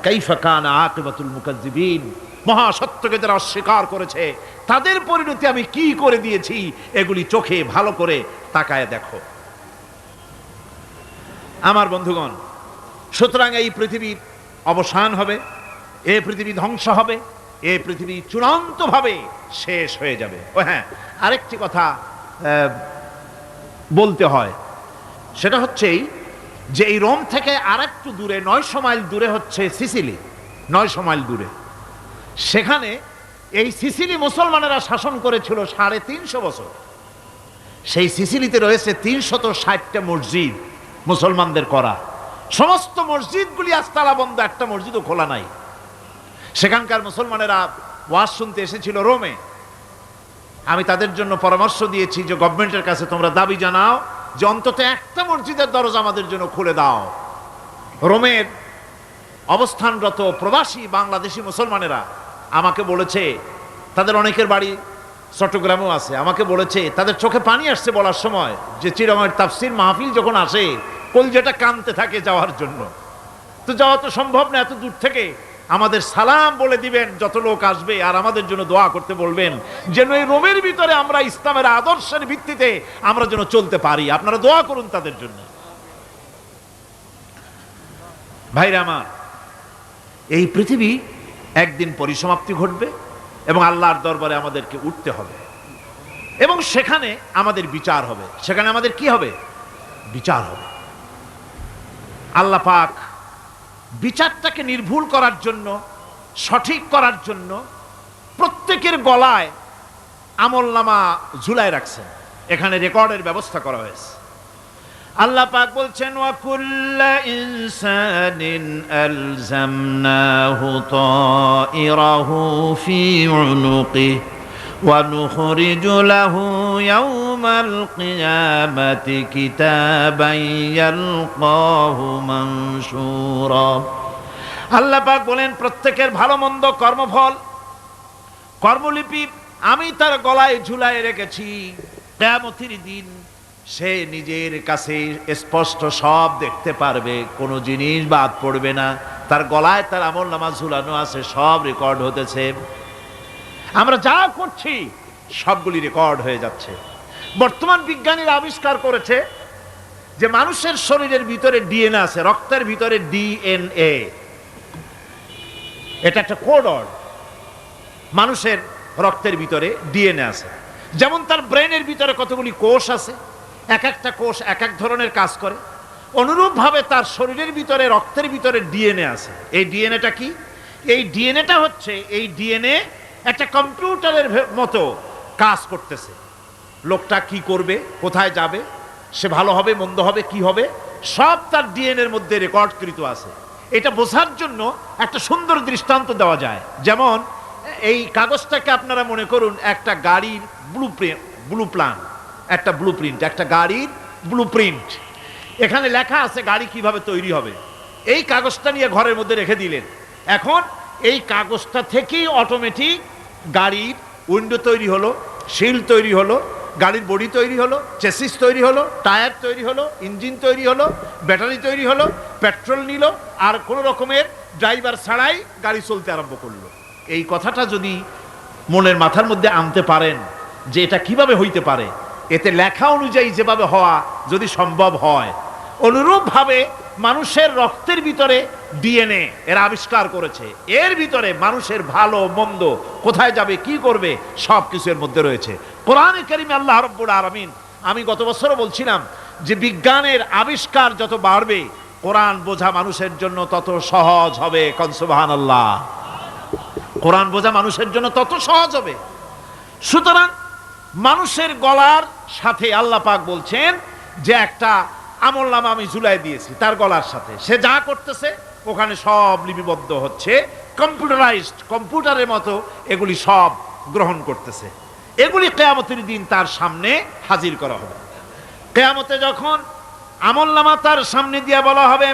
কাইফা কানা আকিবাতুল মুকাজ্জিবিন, মহাসত্যকে যারা অস্বীকার করেছে তাদের পরিণতি আমি কি করে দিয়েছি, এগুলি চোখে ভালো করে তাকায় দেখো। আমার বন্ধুগণ, সুতরাং এই পৃথিবীর অবসান হবে, এই পৃথিবী ধ্বংস হবে, এই পৃথিবী চূড়ান্তভাবে শেষ হয়ে যাবে। ও হ্যাঁ, আরেকটি কথা বলতে হয়, সেটা হচ্ছেই যে এই রোম থেকে আর একটু দূরে 900 মাইল দূরে হচ্ছে সিসিলি। 900 মাইল দূরে, সেখানে এই সিসিলি মুসলমানেরা শাসন করেছিল 350 বছর। সেই সিসিলিতে রয়েছে 360টা মসজিদ মুসলমানদের করা। সমস্ত মসজিদগুলি আজ তালা বন্ধ, একটা মসজিদও খোলা নাই। সেখানকার মুসলমানেরা ওয়াজ শুনতে এসেছিল রোমে। আমি তাদের জন্য পরামর্শ দিয়েছি যে গভর্নমেন্টের কাছে তোমরা দাবি জানাও যে অন্তত একটা মসজিদের দরজা আমাদের জন্য খুলে দাও। রোমের অবস্থানরত প্রবাসী বাংলাদেশি মুসলমানেরা আমাকে বলেছে, তাদের অনেকের বাড়ি চট্টগ্রামেও আছে, আমাকে বলেছে তাদের চোখে পানি আসছে বলার সময় যে চিরঙের তাফসির মাহফিল যখন আসে কলজেটা কাঁদতে থাকে যাওয়ার জন্য। তো যাওয়া তো সম্ভব না এত দূর থেকে, আমাদের সালাম বলে দিবেন যত লোক আসবে, আর আমাদের জন্য দোয়া করতে বলবেন যেন এই রোমের ভিতরে আমরা ইসলামের আদর্শের ভিত্তিতে আমরা যেন চলতে পারি। আপনারা দোয়া করুন তাদের জন্য। ভাইরা আমার, এই পৃথিবী একদিন পরিসমাপ্তি ঘটবে এবং আল্লাহর দরবারে আমাদেরকে উঠতে হবে এবং সেখানে আমাদের বিচার হবে। সেখানে আমাদের কি হবে? বিচার হবে। আল্লাহ পাক বিচারটাকে নির্ভুল করার জন্য, সঠিক করার জন্য প্রত্যেকের গলায় আমলনামা ঝুলায় রাখছেন। এখানে রেকর্ডের ব্যবস্থা করা হয়েছে। আল্লাহ পাক বলছেন ওয়া কুল্লা ইনসানিন আলজামনাহু তাইরাহু ফি উনুকি ওয়া নুখরিজু লাহু ইয়াওমাল কিয়ামাতি কিতাবান ইয়ালকাহু মানশুরা। আল্লাহ পাক বলেন প্রত্যেকের ভালো মন্দ কর্মফল, কর্মলিপি আমি তার গলায় ঝুলায় রেখেছি। কিয়ামতের দিন সে নিজের কাছে স্পষ্ট সব দেখতে পারবে, কোনো জিনিস বাদ পড়বে না। তার গলায় তার আমল নামা ঝুলানো আছে, সব রেকর্ড হতেছে। আমরা যা করছি সবগুলি রেকর্ড হয়ে যাচ্ছে। বর্তমান বিজ্ঞানীরা আবিষ্কার করেছে যে মানুষের শরীরের ভিতরে ডিএনএ আছে, রক্তের ভিতরে ডিএনএ, এটা একটা কোড। মানুষের রক্তের ভিতরে ডিএনএ আছে। যেমন তার ব্রেনের ভিতরে কতগুলি কোষ আছে, এক একটা কোষ এক এক ধরনের কাজ করে, অনুরূপভাবে তার শরীরের ভিতরে রক্তের ভিতরে ডিএনএ আছে। এই ডিএনএটা কি? এই ডিএনএটা হচ্ছে, এই ডিএনএ একটা কম্পিউটারের মতো কাজ করতেছে। লোকটা কি করবে, কোথায় যাবে, সে ভালো হবে মন্দ হবে কি হবে, সব তার ডিএনএর মধ্যে রেকর্ডকৃত আছে। এটা বোঝার জন্য একটা সুন্দর দৃষ্টান্ত দেওয়া যায়। যেমন এই কাগজটাকে আপনারা মনে করুন একটা গাড়ির একটা ব্লুপ্রিন্ট, একটা গাড়ির ব্লুপ্রিন্ট। এখানে লেখা আছে গাড়ি কিভাবে তৈরি হবে। এই কাগজটা নিয়ে ঘরের মধ্যে রেখে দিলেন। এখন এই কাগজটা থেকেই অটোমেটিক গাড়ির উইন্ডো তৈরি হলো, শিল তৈরি হলো, গাড়ির বডি তৈরি হলো, চেসিস তৈরি হলো, টায়ার তৈরি হলো, ইঞ্জিন তৈরি হলো, ব্যাটারি তৈরি হলো, পেট্রোল নিল, আর কোনো রকমের ড্রাইভার ছাড়াই গাড়ি চলতে আরম্ভ করলো। এই কথাটা যদি মনের মাথার মধ্যে আনতে পারেন যে এটা কিভাবে হইতে পারে, এতে লেখা অনুযায়ী যেভাবে হওয়া যদি সম্ভব হয়, অনুরূপভাবে মানুষের রক্তের ভিতরে ডিএনএ এরা আবিষ্কার করেছে। এর ভিতরে মানুষের ভালো মন্দ, কোথায় যাবে কি করবে, সব কিছু এর মধ্যে রয়েছে। কোরআনে কারিমে আল্লাহ রাব্বুল আলামিন, আমি গত বছরও বলছিলাম যে বিজ্ঞানের আবিষ্কার যত বাড়বে, কোরআন বোঝা মানুষের জন্য তত সহজ হবে। কোন সুবহানাল্লাহ। কোরআন বোঝা মানুষের জন্য তত সহজ হবে। সুতরাং মানুষের গলার সাথে আল্লাহ পাক বলছেন যে একটা আমলনামা আমি ঝুলাই দিয়েছি তার গলার সাথে, সে যা করতেছে ওখানে সব লিপিবদ্ধ হচ্ছে, কম্পিউটারাইজড, কম্পিউটারের মতো এগুলি সব গ্রহণ করতেছে। এগুলি কিয়ামতের দিন তার সামনে হাজির করা হবে। কিয়ামতে যখন আমলনামা তার সামনে দিয়ে বলা হবে,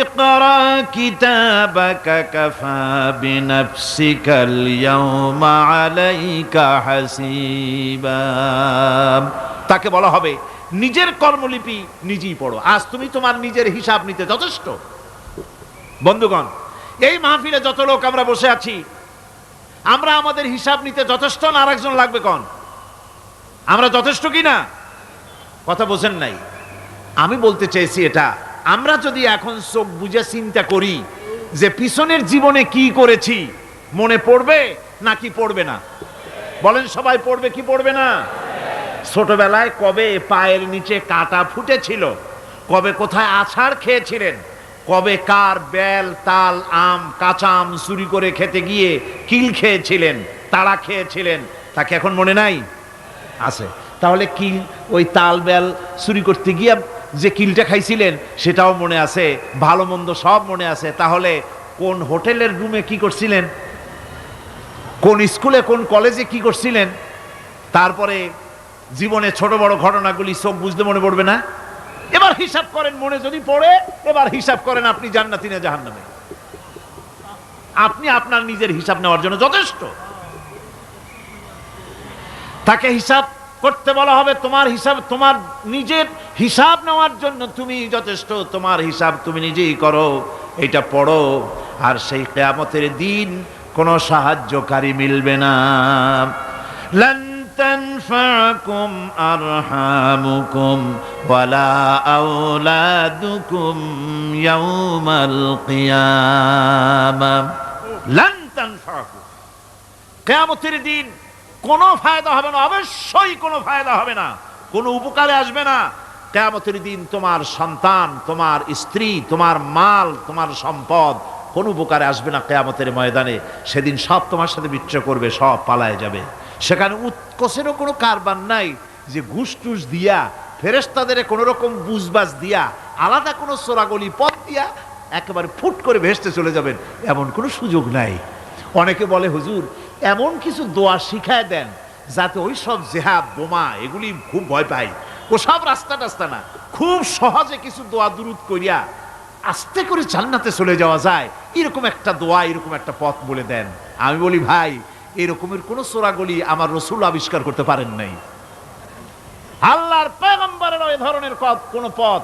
ইকরা কিতাবাকা কাফা বিনাফসিকাল ইয়াওমা আলাইকা হাসিবা, তাকে বলা হবে নিজের কর্মলিপি নিজেই পড়ো, আজ তুমি তোমার নিজের হিসাব নিতে যথেষ্ট। বন্ধুগণ, এই মাহফিলে যত লোক আমরা বসে আছি, আমরা আমাদের হিসাব নিতে যথেষ্ট না আরেকজন লাগবে? কোন আমরা যথেষ্ট কি না? কথা বোঝেন নাই। আমি বলতে চেয়েছি এটা, আমরা যদি এখন চোখ বুঝে চিন্তা করি যে পিছনের জীবনে কি করেছি, মনে পড়বে নাকি পড়বে না? বলেন সবাই, পড়বে কি পড়বে না? ছোটবেলায় কবে পায়ের নিচে কাটা ফুটেছিল, কবে কোথায় আছাড় খেয়েছিলেন, কবে কার বেল তাল আম কাঁচা আম চুরি করে খেতে গিয়ে কিল খেয়েছিলেন, তাড়া খেয়েছিলেন, তাকে এখন মনে নাই? আছে। তাহলে কিল, ওই তাল বেল চুরি করতে গিয়ে যে কিলটা খাইছিলেন সেটাও মনে আছে, ভালো মন্দ সব মনে আছে। তাহলে কোন হোটেলের রুমে কি করছিলেন, কোন স্কুলে কোন কলেজে কি করছিলেন, তারপরে জীবনে ছোট বড় ঘটনাগুলি চোখ বুঝতে মনে পড়বে না? এবার হিসাব করেন, মনে যদি পড়ে এবার হিসাব করেন আপনি জান্নাতি না জাহান্নামে। আপনি আপনার নিজের হিসাব নেওয়ার জন্য যথেষ্ট। তাকে হিসাব করতে বলা হবে, তোমার হিসাব, তোমার নিজের হিসাব নেওয়ার জন্য তুমি যথেষ্ট, তোমার হিসাব তুমি নিজেই করো, এটা পড়ো। আর সেই কিয়ামতের দিন কোনো সাহায্যকারী মিলবে না। লান তানফাকুম আরহামুকুম ওয়ালা আওলাদুকুম ইয়াউমাল কিয়ামা। লান তানফাকুম, কিয়ামতের দিন কোনো ফায়দা হবে না, অবশ্যই কোনো ফায়দা হবে না, কোনো উপকারে আসবে না। কিয়ামতের দিন তোমার সন্তান, তোমার স্ত্রী, তোমার মাল, তোমার সম্পদ কোনো উপকারে আসবে না। কিয়ামতের ময়দানে সেদিন সব তোমার সাথে বিচ্ছা করবে, সব পালায় যাবে। সেখানে উৎকোষেরও কোনো কারবার নাই যে ঘুষ টুস দিয়া, ফেরেশতাদের কোনো রকম বুঝবাজ দিয়া, আলাদা কোনো চোরাগলি পথ দিয়া একেবারে ফুট করে ভেসতে চলে যাবেন, এমন কোনো সুযোগ নাই। অনেকে বলে, হুজুর এমন কিছু দোয়া শিখায় দেন যাতে ওই সব জেহাদ বোমা এগুলি খুব ভয় পাই, ও সব রাস্তা টাস্তা না, খুব সহজে কিছু দোয়া দুরুদ করিয়া আস্তে করে জান্নাতে চলে যাওয়া যায়, এরকম একটা দোয়া, এরকম একটা পথ বলে দেন। আমি বলি, ভাই এরকমের কোন চোরাগলি আমার রসুল আবিষ্কার করতে পারেন নাই, আল্লাহর পয়গম্বরের ওই ধরনের কোন পথ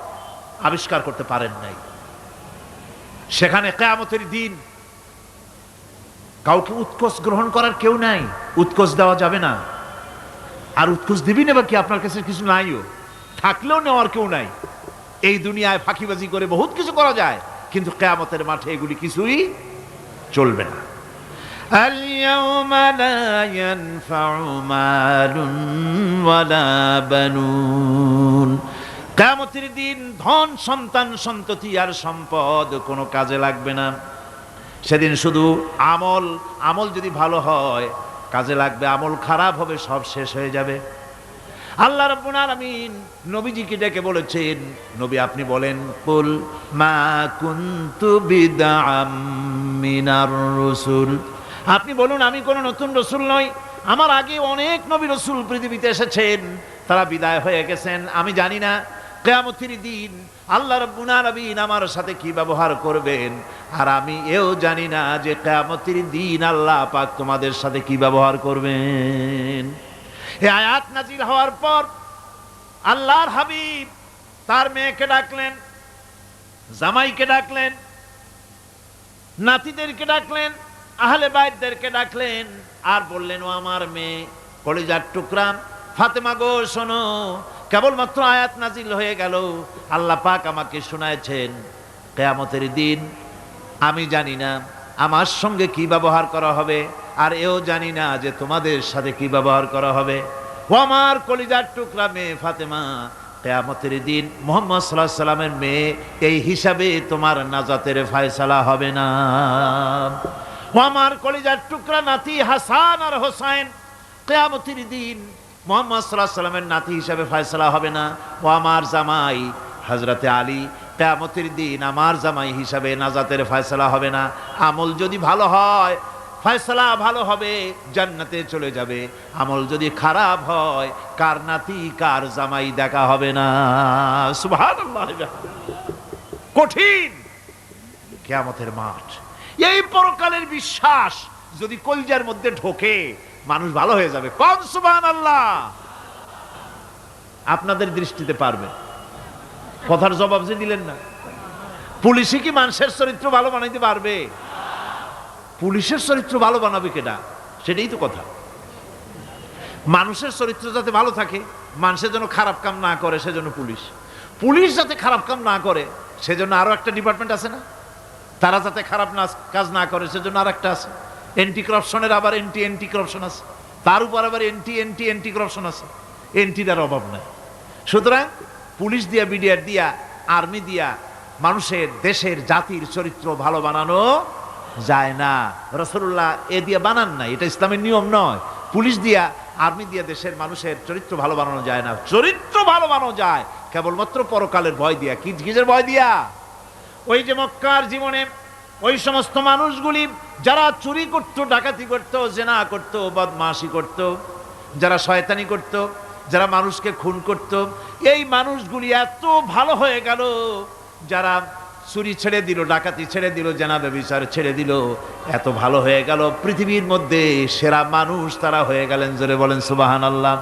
আবিষ্কার করতে পারেন নাই। সেখানে কিয়ামতের দিন কাউকে উৎকোচ গ্রহণ করার কেউ নাই, উৎকোচ দেওয়া যাবে না। আর উৎকোচ দিবি না বা কি, আপনার কাছে কিছু নাইও, থাকলেও নেওয়ার কেউ নাই। এই দুনিয়ায় ফাঁকিবাজি করে বহুত কিছু করা যায়, কিন্তু কিয়ামতের মাঠে এগুলি কিছুই চলবে না। اليوم لا ينفع مال ولا بنون। কিয়ামতের দিন ধন সন্তান সন্ততি আর সম্পদ কোনো কাজে লাগবে না। সেদিন শুধু আমল যদি ভালো হয় কাজে লাগবে, আমল খারাপ হবে সব শেষ হয়ে যাবে। আল্লাহ রাব্বুল আলামিন নবীজিকে ডেকে বলেছেন, নবী আপনি বলেন, কুল মা কুনতু বিদআম মিনার রাসূল, আপনি বলুন আমি কোন নতুন রসুল নই, আমার আগে অনেক নবী রসুল পৃথিবীতে এসেছেন, তারা বিদায় হয়ে গেছেন। আমি জানি না কিয়ামতের দিন আল্লাহ রাব্বুল আলামিন আমার সাথে কি ব্যবহার করবেন, আর আমি এও জানি না যে কিয়ামতের দিন আল্লাহ পাক তোমাদের সাথে কি ব্যবহার করবেন। এই আয়াত নাজিল হওয়ার পর আল্লাহর হাবিব তার মেয়েকে ডাকলেন, জামাইকে ডাকলেন, নাতিদেরকে ডাকলেন, আহলে বাইতদেরকে ডাকলেন, আর বললেন, ও আমার মেয়ে কলিজার টুকরা ফাতেমা গো শোনো, কেবলমাত্র আয়াত নাজিল হয়ে গেল, আল্লাহ পাক আমাকে শোনায়ছেন কিয়ামতের দিন আমি জানি না আমার সঙ্গে কি ব্যবহার করা হবে, আর এও জানি না যে তোমাদের সাথে কি ব্যবহার করা হবে। ও আমার কলিজার টুকরা মেয়ে ফাতেমা, কিয়ামতের দিন মুহাম্মদ সাল্লাল্লাহু আলাইহি সাল্লামের মেয়ে এই হিসাবে তোমার নাজাতের ফয়সালা হবে না। ও আমার কলিজার টুকরা নাতি হাসান আর হোসেন, কিয়ামতের দিন মুহাম্মদ সাল্লাল্লাহু আলাইহি সাল্লামের নাতি হিসাবে ফয়সালা হবে না। ও আমার জামাই হযরতে আলী, কিয়ামতের দিন আমার জামাই হিসাবে নাজাতের ফয়সালা হবে না। আমল যদি ভালো হয় ফয়সালা ভালো হবে, জান্নাতে চলে যাবে। আমল যদি খারাপ হয় কার নাতি কার জামাই দেখা হবে না। সুবহানাল্লাহ। কঠিন কিয়ামতের মাঠ। এই পরকালের বিশ্বাস যদি কলজার মধ্যে ঢোকে মানুষ ভালো হয়ে যাবে। কোন সুবহানাল্লাহ। আপনাদের দৃষ্টিতে পারবে, কথার জবাব যে দিলেন না। পুলিশে কি মানুষের চরিত্র ভালো বানাইতে পারবে? পুলিশের চরিত্র ভালো বানাবে কেডা? সেটাই তো কথা। মানুষের চরিত্র যাতে ভালো থাকে, মানুষের জন্য খারাপ কাম না করে সেজন্য পুলিশ যাতে খারাপ কাম না করে সেজন্য আরো একটা ডিপার্টমেন্ট আছে না, তারা যাতে খারাপ কাজ না করে সেজন্য আর একটা আছে। এন্টি করাপশনের আবার এন্টি করাপশন আছে, তার উপর আবার এন্টি করাপশন আছে। এন্টিটার অভাব নাই। সুতরাং পুলিশ দিয়া, বিডিআর দিয়া, আর্মি দিয়া মানুষের, দেশের, জাতির চরিত্র ভালো বানানো যায় না। রাসূলুল্লাহ এ দিয়ে বানান নাই, এটা ইসলামের নিয়ম নয়। পুলিশ দিয়া, আর্মি দিয়া দেশের মানুষের চরিত্র ভালো বানানো যায় না। চরিত্র ভালো বানানো যায় কেবলমাত্র পরকালের ভয় দিয়া। কিসের ভয় দিয়া? ওই যে মক্কার জীবনে ওই সমস্ত মানুষগুলি যারা চুরি করত, ডাকাতি করত, জেনা করত, বদমাশি করত, যারা শয়তানি করত, যারা মানুষকে খুন করত, এই মানুষগুলি এত ভালো হয়ে গেল, যারা চুরি ছেড়ে দিল, ডাকাতি ছেড়ে দিল, জেনা ব্যভিচার ছেড়ে দিল, এত ভালো হয়ে গেল, পৃথিবীর মধ্যে সেরা মানুষ তারা হয়ে গেলেন। জোরে বলেন সুবহানাল্লাহ।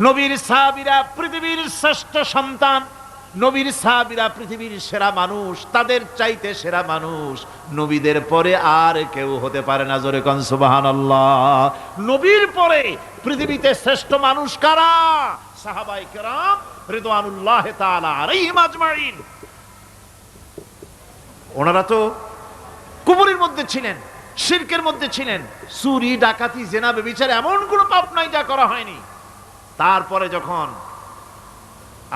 নবীর সাহাবীরা পৃথিবীর শ্রেষ্ঠ সন্তান, নবীর সাহাবীরা পৃথিবীর সেরা মানুষ, তাদের চাইতে সেরা মানুষ নবীদের পরে আর কেউ হতে পারে না। জোরে কোন সুবহানাল্লাহ। নবীর পরে পৃথিবীতে শ্রেষ্ঠ মানুষ কারা? সাহাবায়ে কেরাম রিদওয়ানুল্লাহি তাআলা আলাইহিম আজমাইন। ওনারা তো কুফরের মধ্যে ছিলেন, শিরকের মধ্যে ছিলেন, চুরি, ডাকাতি, জেনা, ব্যভিচার এমন কোন পাপ নাই যা করা হয়নি। তারপরে যখন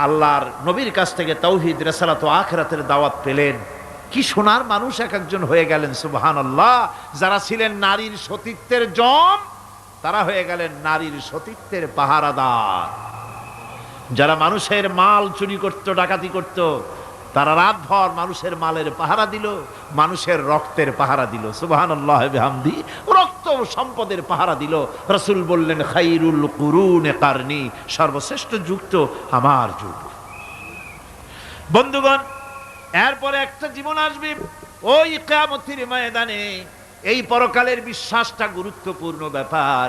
আল্লাহর নবীর কাছ থেকে তাওহীদ, রিসালাত ও আখিরাতের দাওয়াত পেলেন, কি সোনার মানুষ এক একজন হয়ে গেলেন। সুবহানাল্লাহ। যারা ছিলেন নারীর সতীত্বের জম, তারা হয়ে গেলেন নারীর সতীত্বের পাহারাদার। যারা মানুষের মাল চুরি করত, ডাকাতি করত, তারা রাতভর মানুষের মালের পাহারা দিল, মানুষের রক্তের পাহারা দিল। সুবহানাল্লাহ বিহামদি। রক্ত সম্পদের পাহারা দিল। রাসূল বললেন, খাইরুল কুরুনে কারনি, সর্বশ্রেষ্ঠ যুগ তো আমার যুগ। বন্ধুগণ, এরপরে একটা জীবন আসবে ওই কিয়ামতের ময়দানে। এই পরকালের বিশ্বাসটা গুরুত্বপূর্ণ ব্যাপার।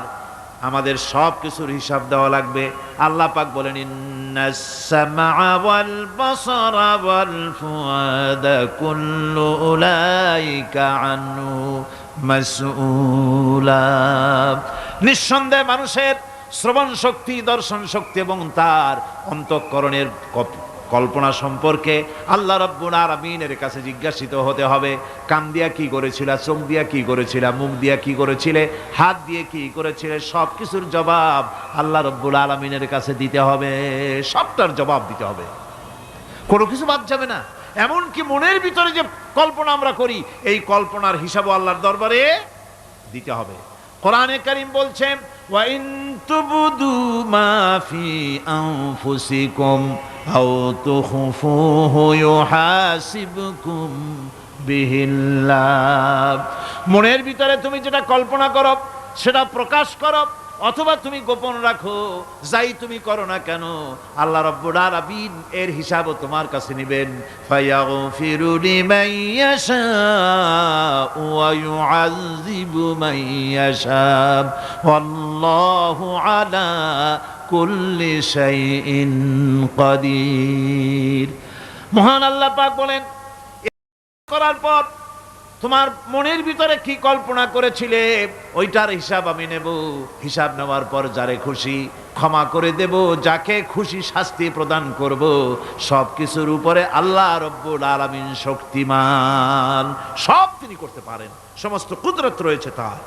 আমাদের সব কিছুর হিসাব দেওয়া লাগবে। আল্লাহ পাক বলেন, ইন্নাস সামআ ওয়াল বাসারা ওয়াল ফুআদা কুল্লু উলাইকা আনহু মাসউলা। নিঃসন্দেহে মানুষের শ্রবণ শক্তি, দর্শন শক্তি এবং তার অন্তঃকরণের কল্পনা সম্পর্কে আল্লাহ রাব্বুল আলামিনের কাছে জিজ্ঞাসিত হতে হবে। কান দিয়া কি করেছিলা, চোখ দিয়া কি করেছিলা, মুখ দিয়া কি করেছিলে, হাত দিয়ে কি করেছিলে, সব কিছুর জবাব আল্লাহ রাব্বুল আলামিনের কাছে দিতে হবে। সবটার জবাব দিতে হবে, কোনো কিছু বাদ যাবে না। এমনকি মনের ভিতরে যে কল্পনা আমরা করি, এই কল্পনার হিসাবও আল্লাহর দরবারে দিতে হবে। কোরআনে কারীম বলছেন, ওয়া ইন তুবদু মা ফি আনফুসিকুম আও তুখফুহু ইউহাসিবকুম বিহিল্লাহ। মনের ভিতরে তুমি যেটা কল্পনা করো সেটা প্রকাশ করো, অথবা তুমি গোপন রাখো, যাই তুমি করো না কেন আল্লাহ রাব্বুল আলামিন এর হিসাবও তোমার কাছে নেবেন। ফায়াগফিরু লিমান ইয়াশাউ ওয়া ইউআযযিবু মান ইয়াশাউ ওয়াল্লাহু আলা কুল্লি শাইইন কাদির। মহান আল্লাহ পাক বলেন, করার পর তোমার মনের ভিতরে কি কল্পনা করেছিলে ওইটার হিসাব আমি নেব। হিসাব নেওয়ার পর যারে খুশি ক্ষমা করে দেব, যাকে খুশি শাস্তি প্রদান করব। সব কিছুর উপরে আল্লাহ রব্বুল আলামিন শক্তিমান, সব তিনি করতে পারেন, সমস্ত কুদরত রয়েছে তার।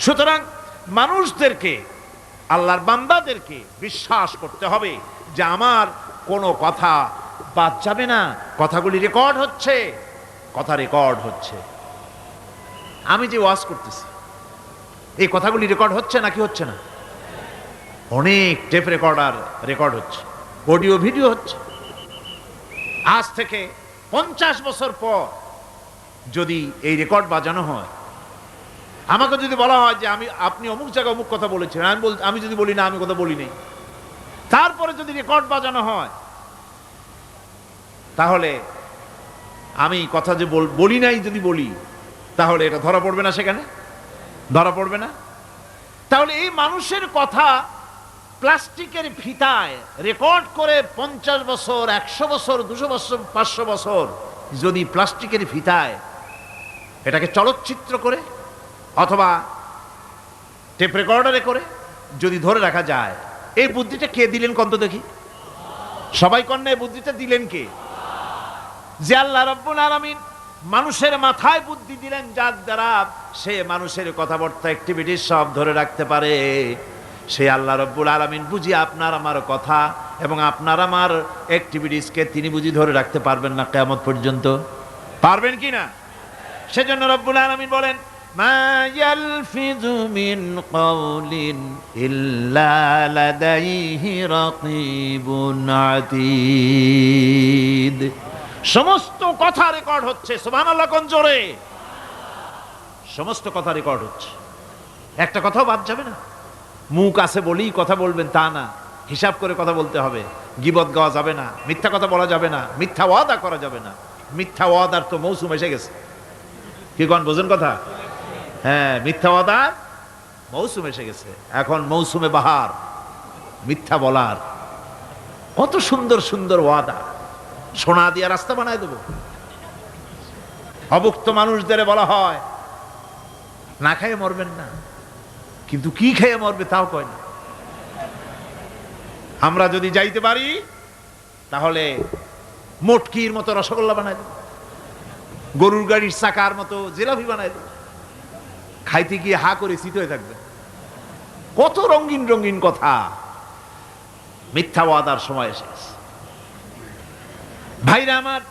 সুতরাং মানুষদেরকে, আল্লাহর বান্দাদেরকে বিশ্বাস করতে হবে যে আমার কোনো কথা বাদ যাবে না। কথাগুলি রেকর্ড হচ্ছে, কথা রেকর্ড হচ্ছে। আমি যে ওয়াজ করতেছি এই কথাগুলি রেকর্ড হচ্ছে নাকি হচ্ছে না? অনেক টেপ রেকর্ডার রেকর্ড হচ্ছে, অডিও ভিডিও হচ্ছে। আজ থেকে 50 বছর পর যদি এই রেকর্ড বাজানো হয়, আমাকে যদি বলা হয় যে আপনি অমুক জায়গায় অমুক কথা বলেছেন, আমি যদি বলি না আমি কথা বলি নাই, তারপরে যদি রেকর্ড বাজানো হয়, তাহলে আমি কথা যে বলি নাই যদি বলি, তাহলে এটা ধরা পড়বে না? সেখানে ধরা পড়বে না? তাহলে এই মানুষের কথা প্লাস্টিকের ফিতায় রেকর্ড করে 50 বছর, 100 বছর, 200 বছর, 500 বছর যদি প্লাস্টিকের ফিতায় এটাকে চলচ্চিত্র করে অথবা টেপ রেকর্ডারে করে যদি ধরে রাখা যায়, এই বুদ্ধিটা কে দিলেন কন্ত দেখি? সবাই কন্যা, এই বুদ্ধিটা দিলেন কে? যে আল্লাহ রাব্বুল আলামিন মানুষের মাথায় বুদ্ধি দিলেন, যার দ্বারা সে মানুষের কথাবার্তা অ্যাক্টিভিটি সব ধরে রাখতে পারে। সে আল্লাহ রাব্বুল আলামিন বুঝি আপনার আমার কথা এবং আপনার আমার অ্যাক্টিভিটিসকে তিনি বুঝি ধরে রাখতে পারবেন না কিয়ামত পর্যন্ত? পারবেন কি না? সেজন্য রাব্বুল আলামিন বলেন, মা ইয়ালফিযু মিন কাওলিন ইল্লা লাদাইহি রাকীবুন আতীদ। সমস্ত কথা রেকর্ড হচ্ছে। সুবহানাল্লাহ কোন জোরে! সমস্ত কথা রেকর্ড হচ্ছে, একটা কথাও বাদ যাবে না। মুখ আছে বলেই কথা বলবেন তা না, হিসাব করে কথা বলতে হবে। গীবত গাওয়া যাবে না, মিথ্যা কথা বলা যাবে না, মিথ্যা ওয়াদা করা যাবে না। মিথ্যা ওয়াদার তো মৌসুম এসে গেছে। কি কোন বোঝেন কথা? হ্যাঁ, মিথ্যা ওয়াদার মৌসুম এসে গেছে। এখন মৌসুমে বাহার, মিথ্যা বলার। কত সুন্দর সুন্দর ওয়াদা, সোনা দিয়া রাস্তা বানায় দেব। অভুক্ত মানুষদের বলা হয় না খেয়ে মরবেন না, কিন্তু কি খেয়ে মরবে তাও কয় না। আমরা যদি যাইতে পারি তাহলে মটকির মতো রসগোল্লা বানায় দেব, গরুর গাড়ির চাকার মতো জিলাপি বানায় দেব। খাইতে গিয়ে হা করে চিত হয়ে থাকবে। কত রঙিন রঙিন কথা। মিথ্যা ওয়াদার সময় এসে গেছে। ভাইরা আমার,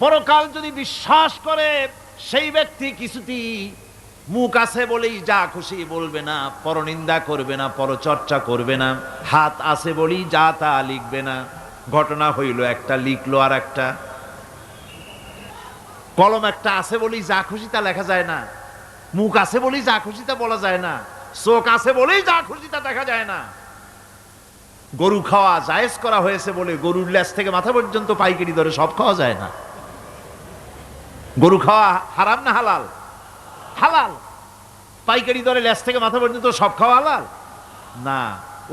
পরকাল যদি বিশ্বাস করে সেই ব্যক্তি কিছুতেই মুখ আছে বলেই যা খুশি বলবে না, পরনিন্দা করবে না, পরচর্চা করবে না, হাত আছে বলেই যা তা লিখবে না। ঘটনা হইল একটা, লিখলো আর একটা। কলম একটা আছে বলেই যা খুশি তা লেখা যায় না, মুখ আছে বলেই যা খুশি তা বলা যায় না, চোখ আছে বলেই যা খুশি তা দেখা যায় না। গরু খাওয়া জায়েজ করা হয়েছে বলে গরুর লেজ থেকে মাথা পর্যন্ত পাইকারি দরে সব খাওয়া যায় না। গরু খাওয়া হারাম না হালাল? হালাল। পাইকারি দরে লেজ থেকে মাথা পর্যন্ত সব খাওয়া হালাল না,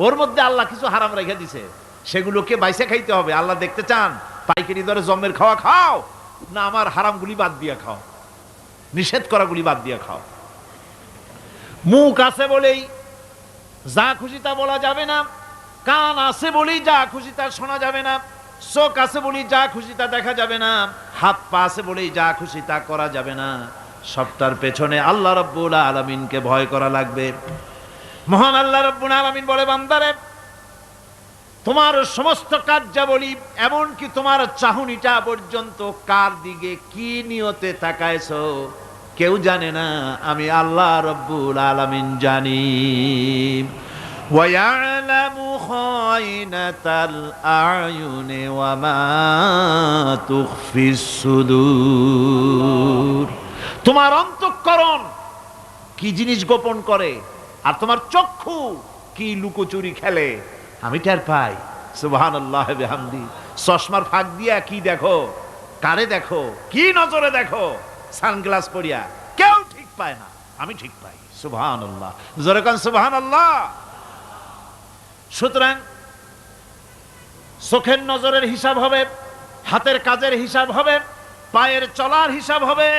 ওর মধ্যে আল্লাহ কিছু হারাম রেখে দিছে, সেগুলোকে বাইসে খাইতে হবে। আল্লাহ দেখতে চান পাইকারি দরে জম্মের খাওয়া খাও না আমার হারামগুলি বাদ দিয়ে খাও, নিষেধ করাগুলি বাদ দিয়ে খাও। মুখ আছে বলেই যা খুশি তা বলা যাবে না, কান আছে বলেই যা খুশি তা শোনা যাবে না, চোখ আছে বলেই যা খুশি তা দেখা যাবে না, হাত পা আছে বলেই যা খুশি তা করা যাবে না। সবটার পেছনে আল্লাহ রাব্বুল আলামিনকে ভয় করা লাগবে। মহান আল্লাহ রাব্বুল আলামিন বলে, বান্দারে তোমার সমস্ত কার্যাবলী এমনকি তোমার চাহনিটা পর্যন্ত কার দিকে কি নিয়তে তাকায়ছো কেউ জানে না, আমি আল্লাহ রাব্বুল আলামিন জানি। ওয়ায়ালামু খায়নাতাল আয়ুনি ওয়া মা তুখফিস সুদূর। তোমার অন্তঃকরণ কি জিনিস গোপন করে আর তোমার চক্ষু কি লুকোচুরি খেলে আমি টের পাই। সুবহানাল্লাহ বিহামদি। চশমার ফাঁক দিয়া কি দেখো, কারে দেখো, কি নজরে দেখো, সানগ্লাস পরিয়া কেউ ঠিক পায় না, আমি ঠিক পাই। সুবহানাল্লাহ, জোরে কান সুবহানাল্লাহ। সুতরাং চোখের নজরের হিসাব হবে, হাতের কাজের হিসাব হবে, পায়ের চলার হিসাব হবে,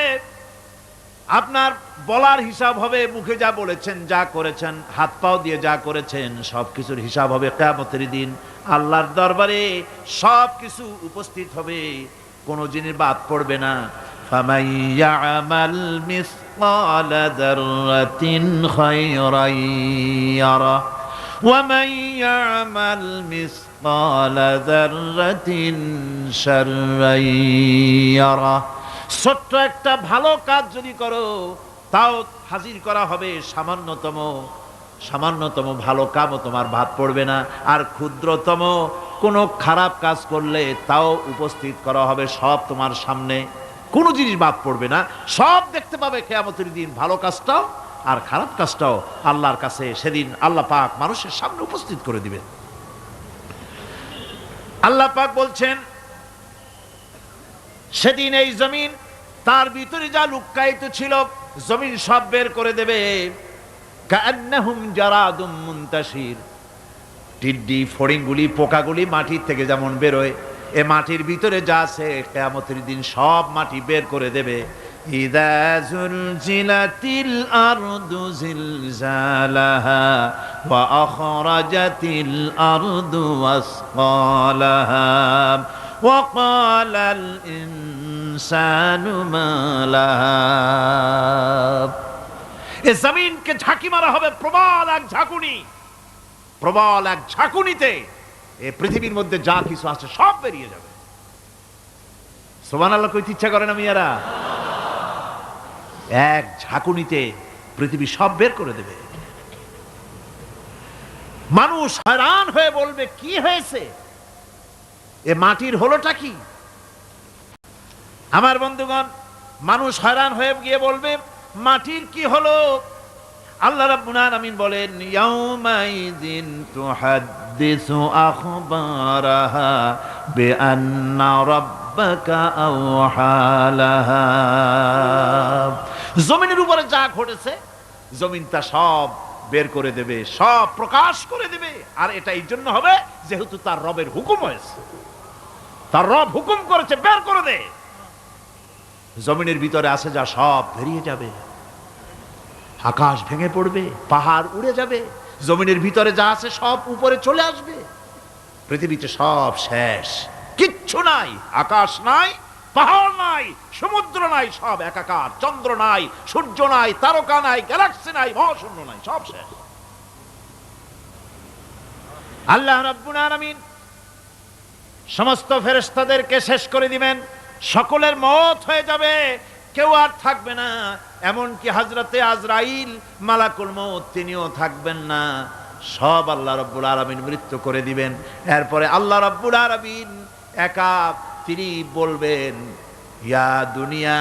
আপনার বলার হিসাব হবে, মুখে যা বলেছেন যা করেছেন হাত পাও দিয়ে যা করেছেন সবকিছুর হিসাব হবে কিয়ামতের দিন। আল্লাহর দরবারে সবকিছু উপস্থিত হবে, কোনো জিনিস বাদ পড়বে না। ফামান ইয়ামাল মিসকালা যাররাতিন খায়রান ইয়ারা ওয়া মান ইয়ামাল মিসকালা যাররাতিন শাররান ইয়ারা। ছোট্ট একটা ভালো কাজ যদি করো তাও হাজির করা হবে সামান্যতম ভালো কামও তোমার বাদ পড়বে না, আর ক্ষুদ্রতম কোনো খারাপ কাজ করলে তাও উপস্থিত করা হবে, সব তোমার সামনে, কোনো জিনিস বাদ পড়বে না, সব দেখতে পাবে কিয়ামতের দিন। ভালো কাজটাও আর খারাপ কাজটাও আল্লাহর কাছে সেদিন আল্লাহ পাক মানুষের সামনে উপস্থিত করে দিবেন। আল্লাহ পাক বলছেন সেদিন এই জমিন তার ভিতরে যা লুক্কায়িত ছিল জমিন সব বের করে দেবে। কান্নাহুম জারাদুম মুনতাশির। টিড্ডি ফড়িংগুলি পোকাগুলি মাটির থেকে যেমন বেরোয়, এ মাটির ভিতরে যা আছে কিয়ামতের দিন সব মাটি বের করে দেবে। ইযা যুলজিলাতিল আরদু জিলজালাহা ওয়া আখরাজাতিল আরদু আসকালাহা ওয়া ক্বালাল ইনসানু মা লাহা। এ জমিনকে ঝাঁকি মারা হবে প্রবল এক ঝাঁকুনি, প্রবল এক ঝাঁকুনিতে এ পৃথিবীর মধ্যে যা কিছু আছে সব বেরিয়ে যাবে। সুবহানাল্লাহ কইতে ইচ্ছা করে না মিয়ারা? এক ঝাঁকুনিতে পৃথিবী সব বের করে দেবে। মানুষ হয়রান হয়ে বলবে কি হয়েছে, এ মাটির হলোটা কি? আমার বন্ধুগণ, মানুষ হয়রান হয়ে গিয়ে বলবে মাটির কি হলো? আল্লাহ রাব্বুল আলামিন বলেন ইয়াউমাইযিন তুহাদ্দিসু আখবারাহা বিআন্না রাব্বাকা আওহালাহা। জমিনের উপরে যা ঘটেছে জমিন তা সব বের করে দেবে, সব প্রকাশ করে দেবে। আর এটা এই জন্য হবে যেহেতু তার রবের হুকুম হয়েছে, তার রব হুকুম করেছে বের করে দে। জমিনের ভিতরে আছে যা সব বেরিয়ে যাবে, আকাশ ভেঙে পড়বে, পাহাড় উড়ে যাবে, জমিনের ভিতরে যা আছে সব উপরে চলে আসবে, পৃথিবীতে সব শেষ, কিচ্ছু নাই, আকাশ নাই, পাহাড় নাই, সমুদ্র নাই, সব একাকার, চন্দ্র নাই, সূর্য নাই, তারকা নাই, গ্যালাক্সি নাই, মহাশূন্য নাই, সব শেষ। আল্লাহ রাব্বুল আলামিন সমস্ত ফেরেশতাদেরকে শেষ করে দিবেন, সকলের মওত হয়ে যাবে, কেউ আর থাকবে না, এমনকি হযরতে আজরাইল মালাকুল মউত তিনিও থাকবেন না, সব আল্লাহ রাব্বুল আলামিন মৃত্যু করে দিবেন। এরপরে আল্লাহ রাব্বুল আলামিন একা তিনি বলবেন ইয়া দুনিয়া,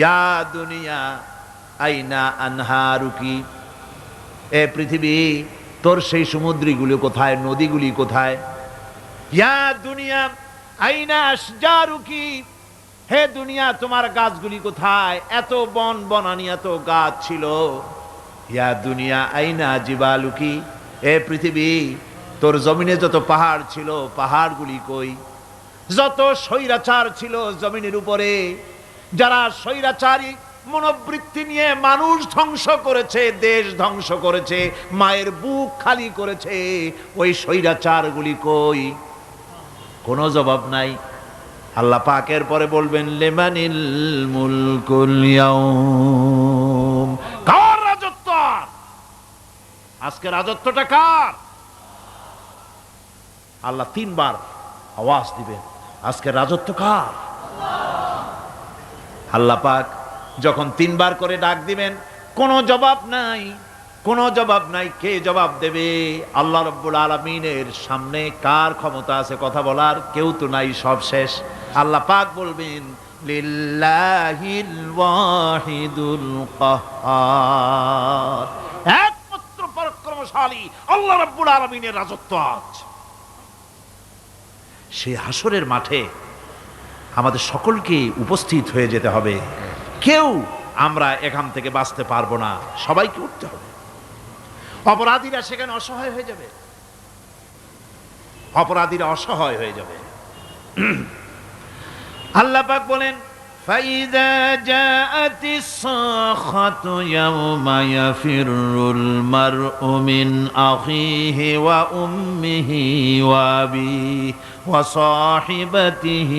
ইয়া দুনিয়া আইনা আনহারুকি, এ পৃথিবী তোর সেই সমুদ্রগুলি কোথায়, নদীগুলি কোথায়? ইয়া দুনিয়া আইনা আশজারুকি, হে দুনিয়া তোমার গাছগুলি কোথায়? এত বন বনানি, এত গাছ ছিল, ইয়া দুনিয়া আইনা জিবালুকি, এ পৃথিবী তোর জমিনে যত পাহাড় ছিল পাহাড়গুলি কই? যত স্বৈরাচার ছিল জমিনের উপরে, যারা স্বৈরাচারী মনোবৃত্তি নিয়ে মানুষ ধ্বংস করেছে, দেশ ধ্বংস করেছে, মায়ের বুক খালি করেছে, ওই স্বৈরাচারগুলি কই? কোনো জবাব নাই। আল্লাহ পাকের পরে বলবেন লিমানিল মুলকুল ইয়াউম, কার রাজত্ব? আজকে রাজত্বটা কার? আল্লাহ তিনবার আওয়াজ দিবেন, আজকে রাজত্ব কার? আল্লাহ পাক যখন তিনবার করে ডাক দিবেন, কোনো জবাব নাই, কোনো জবাব নাই। কে জবাব দেবে? আল্লাহ রাব্বুল আলামিনের সামনে কার ক্ষমতা আছে কথা বলার? কেউ তো নাই, সব শেষ। আল্লাহ পাক বলবেন লিল্লাহিল ওয়াহিদুল কাহ্হার, একমাত্র পরাক্রমশালী আল্লাহ রাব্বুল আলামিনের রাজত্ব আজ। সেই হাসরের মাঠে আমাদের সকলকে উপস্থিত হয়ে যেতে হবে। কেউ আমরা এখান থেকে বাঁচতে পারবো না, সবাইকে উঠতে হবে। অপরাধীরা সেখানে অসহায় হয়ে যাবে, অপরাধীরা অসহায় হয়ে যাবে। আল্লাহ পাক বলেন فَإِذَا جَاءَتِ الصَّاخَّةُ يَوْمَ يَفِرُّ الْمَرْءُ مِنْ أَخِيهِ وَأُمِّهِ وَأَبِيهِ وَصَاحِبَتِهِ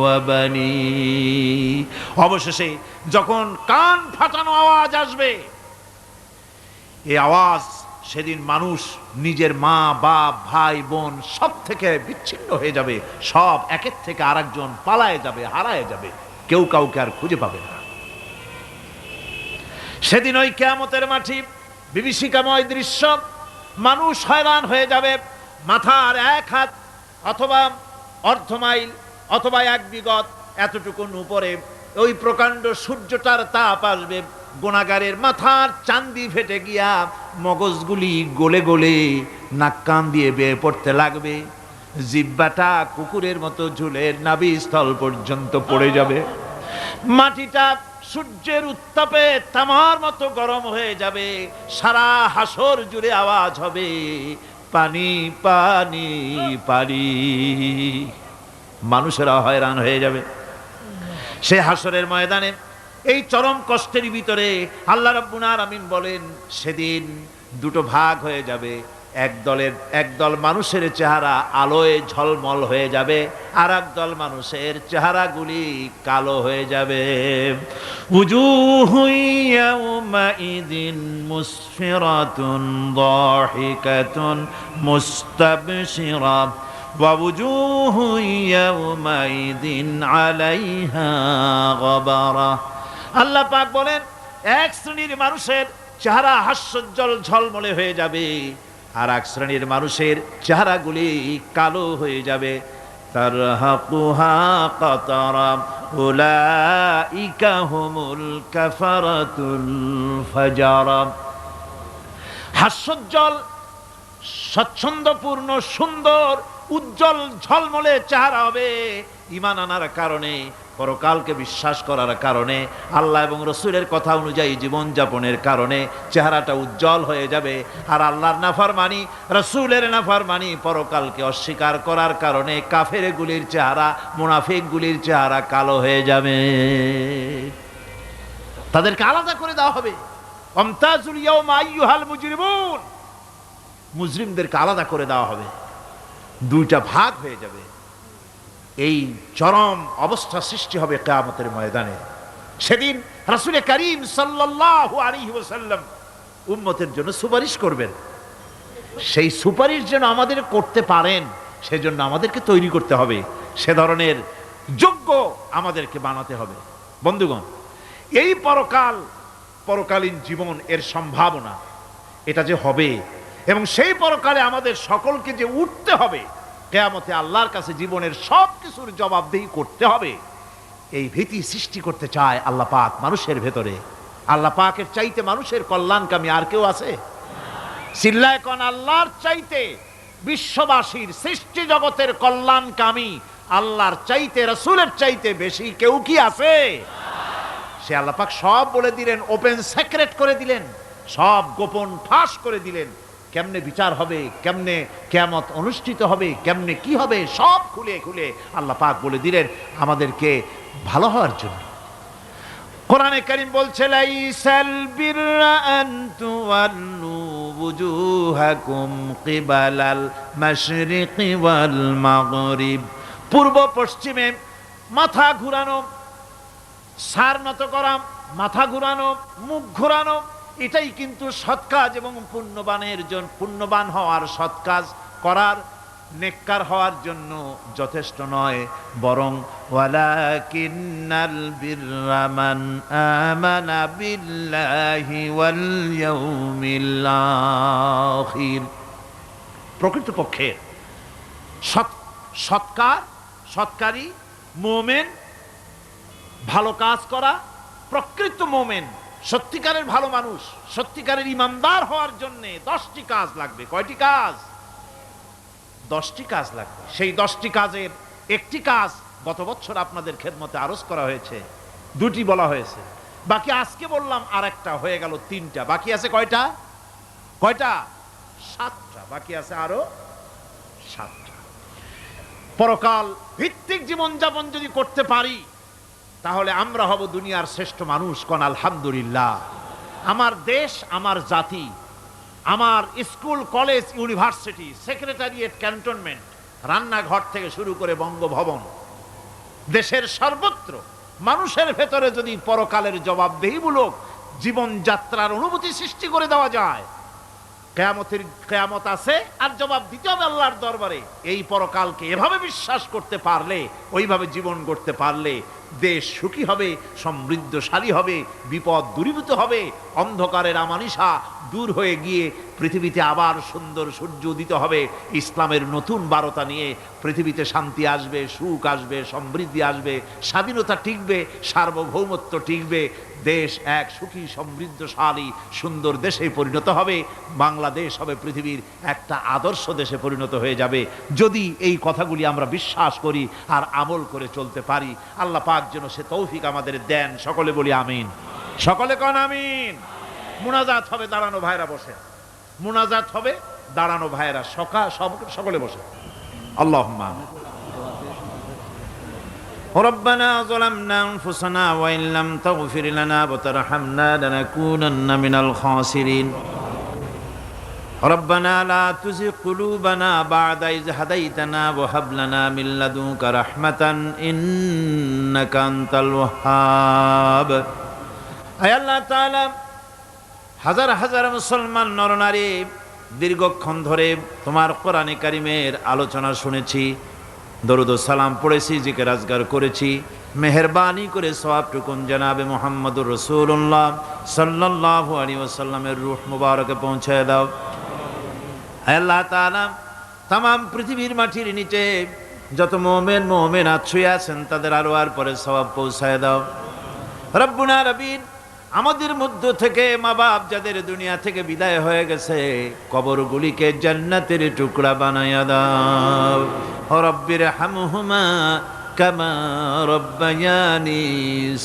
وَبَنِيهِ। অবশেষে যখন কান ফাটানো আওয়াজ আসবে, এই আওয়াজ সেদিন মানুষ নিজের মা বাপ ভাই বোন সব থেকে বিচ্ছিন্ন হয়ে যাবে, সব একের থেকে আরেকজন পালায়ে যাবে, হারায় যাবে, কেউ কাউকে আর খুঁজে পাবে না। সেদিন ওই কিয়ামতের মাঠে বিভীষিকাময় দৃশ্য, মানুষ হয়রান হয়ে যাবে। মাথার এক হাত অথবা অর্ধ মাইল অথবা এক বিগত এতটুকুন উপরে ওই প্রকাণ্ড সূর্যটার তাপ আসবে, গুনাহগারের মাথার চান্দি ফেটে গিয়া মগজগুলি গলে গলে নাক কান দিয়ে বেয়ে পড়তে লাগবে, জিহ্বাটা কুকুরের মতো ঝুলে নাভিস্থল পর্যন্ত পড়ে যাবে, মাটিটা সূর্যের উত্তাপে তামার মতো গরম হয়ে যাবে, সারা হাসর জুড়ে আওয়াজ হবে পানি পানি পানি। মানুষেরা হয়রান হয়ে যাবে সে হাসরের ময়দানে। এই চরম কষ্টের ভিতরে আল্লাহ রাব্বুল আলামিন বলেন সেদিন দুটো ভাগ হয়ে যাবে। একদল মানুষের চেহারা আলোয় ঝলমল হয়ে যাবে, আর একদল মানুষের চেহারাগুলি কালো হয়ে যাবে। উজুহু ইয়াউমাইযিন মুসফিরাতুন দাহিকাতুন মুস্তাবশিরা ওয়া উজুহু ইয়াউমাইযিন আলাইহা গাবারা। আল্লাহ পাক বলেন এক শ্রেণীর মানুষের চেহারা হাস্যোজ্জ্বল ঝলমলে হয়ে যাবে, আর এক শ্রেণীর মানুষের চেহারাগুলি কালো হয়ে যাবে। তারহাকুহা কাতারা উলাইকা হুমুল কাফারাতুল ফাজারা। হাস্যোজ্জ্বল, স্বচ্ছন্দপূর্ণ, সুন্দর, উজ্জ্বল ঝলমলে চেহারা হবে ঈমান আনার কারণে, পরকালকে বিশ্বাস করার কারণে, আল্লাহ এবং রসুলের কথা অনুযায়ী জীবন যাপনের কারণে চেহারাটা উজ্জ্বল হয়ে যাবে। আর আল্লাহর নাফরমানি, রসুলের নাফরমানি, পরকালকে অস্বীকার করার কারণে কাফেরগুলির চেহারা, মুনাফিকগুলির চেহারা কালো হয়ে যাবে। তাদেরকে আলাদা করে দেওয়া হবে। আমতাজুল ইয়াওমা আইয়ুহাল মুজরিমুন, মুজরিমদেরকে আলাদা করে দেওয়া হবে, দুইটা ভাগ হয়ে যাবে। এই চরম অবস্থা সৃষ্টি হবে কিয়ামতের ময়দানে। সেদিন রাসূল করিম সাল্লাল্লাহু আলাইহি ওয়াসাল্লাম উম্মতের জন্য সুপারিশ করবেন। সেই সুপারিশ যেন আমাদের করতে পারেন সেজন্য আমাদেরকে তৈরি করতে হবে, সে ধরনের যোগ্য আমাদেরকে বানাতে হবে। বন্ধুগণ, এই পরকালীন জীবন, এর সম্ভাবনা, এটা যে হবে এবং সেই পরকালে আমাদের সকলকে যে উঠতে হবে, কিয়ামতে আল্লাহর কাছে জীবনের সব কিছুর জবাবদিহি করতে হবে, এই ভীতি সৃষ্টি করতে চায় আল্লাহ পাক মানুষের ভেতরে। আল্লাহ পাকের চাইতে মানুষের কল্যাণকামী আর কেউ আছে? চিল্লায় কোন আল্লাহর চাইতে, বিশ্ববাসীর সৃষ্টি জগতের কল্যাণকামী আল্লাহর চাইতে, রাসূলের চাইতে বেশি কেউ কি আছে? সে আল্লাহ পাক সব বলে দিলেন, ওপেন সিক্রেট করে দিলেন। সব গোপন ফাঁস করে দিলেন। কেমনে বিচার হবে, কেমনে কিয়ামত অনুষ্ঠিত হবে, কেমনে কি হবে, সব খুলে খুলে আল্লাহ পাক বলে দিলেন আমাদেরকে ভালো হওয়ার জন্য। কোরআনে কারীম বলছে লাইসাল বিররা আন তুওয়াল্লু বুজুহাকুম কিবালাল মাশরিকি ওয়াল মাগরিব। পূর্ব পশ্চিমে মাথা ঘুরানো, সার নত করা, মাথা ঘুরানো, মুখ ঘুরানো, এটাই কিন্তু সৎ কাজ এবং পুণ্যবান হওয়ার, সৎ কাজ করার, নেককার হওয়ার জন্য যথেষ্ট নয়, বরং ওয়ালাকিন্নাল বিররা মান আমানা বিল্লাহি ওয়াল ইয়াউমিল আখির। প্রকৃতপক্ষে সৎকারী মুমিন, ভালো কাজ করা, প্রকৃত মুমিন, সত্যিকারের ভালো মানুষ, সত্যিকারের ইমানদার হওয়ার জন্য 10টি কাজ লাগবে। কয়টি কাজ? 10টি কাজ লাগবে। সেই 10টি কাজের একটি কাজ গত বছর আপনাদের খেদমতে আরজ করা হয়েছে, 2টি বলা হয়েছে, বাকি আজকে বললাম আর একটা, হয়ে গেল 3টা। বাকি আছে কয়টা? 7টা বাকি আছে, আরো 7টা। পরকাল ভিত্তিক জীবনযাপন যদি করতে পারি তাহলে আমরা হব দুনিয়ার শ্রেষ্ঠ মানুষ। কোন আলহামদুলিল্লাহ। আমার দেশ, আমার জাতি, আমার school, college, university, secretariat, cantonment, রান্নাঘর থেকে শুরু করে বঙ্গভবন, দেশের সর্বত্র মানুষের ভেতরে যদি পরকালের জবাবদেহিমূলক জীবনযাত্রার অনুভূতি সৃষ্টি করে দেওয়া যায়, কিয়ামত আছে আর জবাব দিতে হবে আল্লাহর দরবারে। এই পরকালকে এভাবে বিশ্বাস করতে পারলে, ওইভাবে জীবন করতে পারলে দেশ সুখী হবে, সমৃদ্ধশালী হবে, বিপদ দূরীভূত হবে, অন্ধকারের আমানিশা দূর হয়ে গিয়ে পৃথিবীতে আবার সুন্দর সূর্য উদিত হবে। ইসলামের নতুন বার্তা নিয়ে পৃথিবীতে শান্তি আসবে, সুখ আসবে, সমৃদ্ধি আসবে, স্বাধীনতা টিকবে, সার্বভৌমত্ব টিকবে, দেশ এক সুখী সমৃদ্ধশালী সুন্দর দেশে পরিণত হবে। বাংলাদেশ হবে পৃথিবীর একটা আদর্শ দেশে পরিণত হয়ে যাবে যদি এই কথাগুলি আমরা বিশ্বাস করি আর আমল করে চলতে পারি। আল্লাহ পাক যেন সে তৌফিক আমাদের দেন। সকলে বলি আমিন। সকলে কন আমিন। মুনাজাত হবে, দাঁড়ানো ভাইরা বসে, মুনাজাত হবে, দাঁড়ানো ভাইরা সকলে বসে। আল্লাহুম্মা ربنا ظلمنا أنفسنا وإن لم تغفر لنا وترحمنا لنكونن من الخاسرين ربنا لا تزغ قلوبنا بعد إذ هديتنا وهب لنا من لدنك رحمة إنك أنت الوهاب। আয় আল্লাহ তাআলা, হাজার হাজার মুসলমান নরনারী দীর্ঘক্ষণ ধরে তোমার কোরআনে কারিমের আলোচনা শুনেছি, দরুদ ও সালাম পড়েছি, জিকির আজগার করেছি। মেহেরবানি করে সওয়াবটুকুন জনাবে মুহাম্মদুর রাসূলুল্লাহ সাল্লাল্লাহু আলাইহি ওয়াসাল্লামের রূহ মুবারকে পৌঁছায় দাও। হে আল্লাহ তাআলা, तमाम পৃথিবীর মাটির নিচে যত মুমিন মুমিনাত শুয়ে আছেন তাদের আরওয়ার পরে সওয়াব পৌঁছায় দাও। রব্বুনা রবিন, আমাদের মধ্য থেকে মা বাপ যাদের দুনিয়া থেকে বিদায় হয়ে গেছে, কবরগুলিকে জান্নাতের টুকরা বানায়া দাও। রব্বির হামহুমা কামা রব্বায়ানি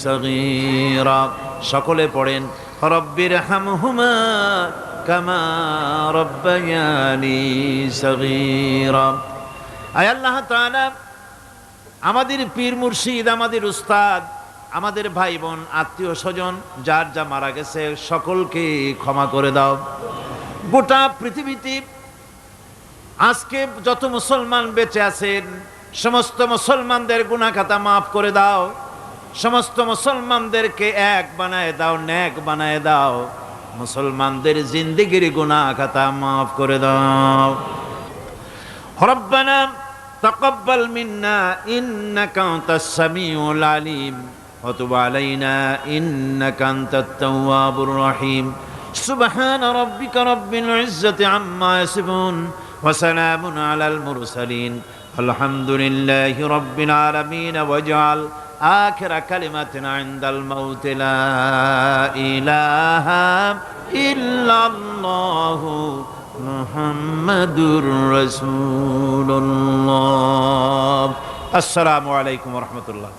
সগীরা। সকলে পড়েন রব্বির হামহুমা কামা রব্বায়ানি সগীরা। আয় আল্লাহ তাআলা, আমাদের পীর মুর্শিদ, আমাদের উস্তাদ, আমাদের ভাই বোন, আত্মীয় স্বজন যার যা মারা গেছে সকলকে ক্ষমা করে দাও। গোটা পৃথিবীতে আজকে যত মুসলমান বেঁচে আছেন সমস্ত মুসলমানদের গুনাহ খাতা মাফ করে দাও। সমস্ত মুসলমানদেরকে এক বানায় দাও, নেক বানায় দাও। মুসলমানদের জিন্দেগির গুনাহ খাতা মাফ করে দাও। রব্বানা তাকাব্বাল মিন্না ইন্নাকা আনতাস সামিউল আলিম ওয়া তুব আলাইনা ইন্নাকা আনতাত তাওয়াবুর রহিম। সুবহান রাব্বিকা রাব্বিল ইজ্জাতি আম্মা ইয়াসিফুন ওয়া সালামুন আলাল মুরসালিন আলহামদুলিল্লাহি রাব্বিল আলামিন। ওয়াজআল আখিরা কালিমাতিনা ইনদাল মাউত লা ইলাহা ইল্লাল্লাহু মুহাম্মাদুর রাসূলুল্লাহ। আসসালামু আলাইকুম ওয়া রাহমাতুল্লাহ।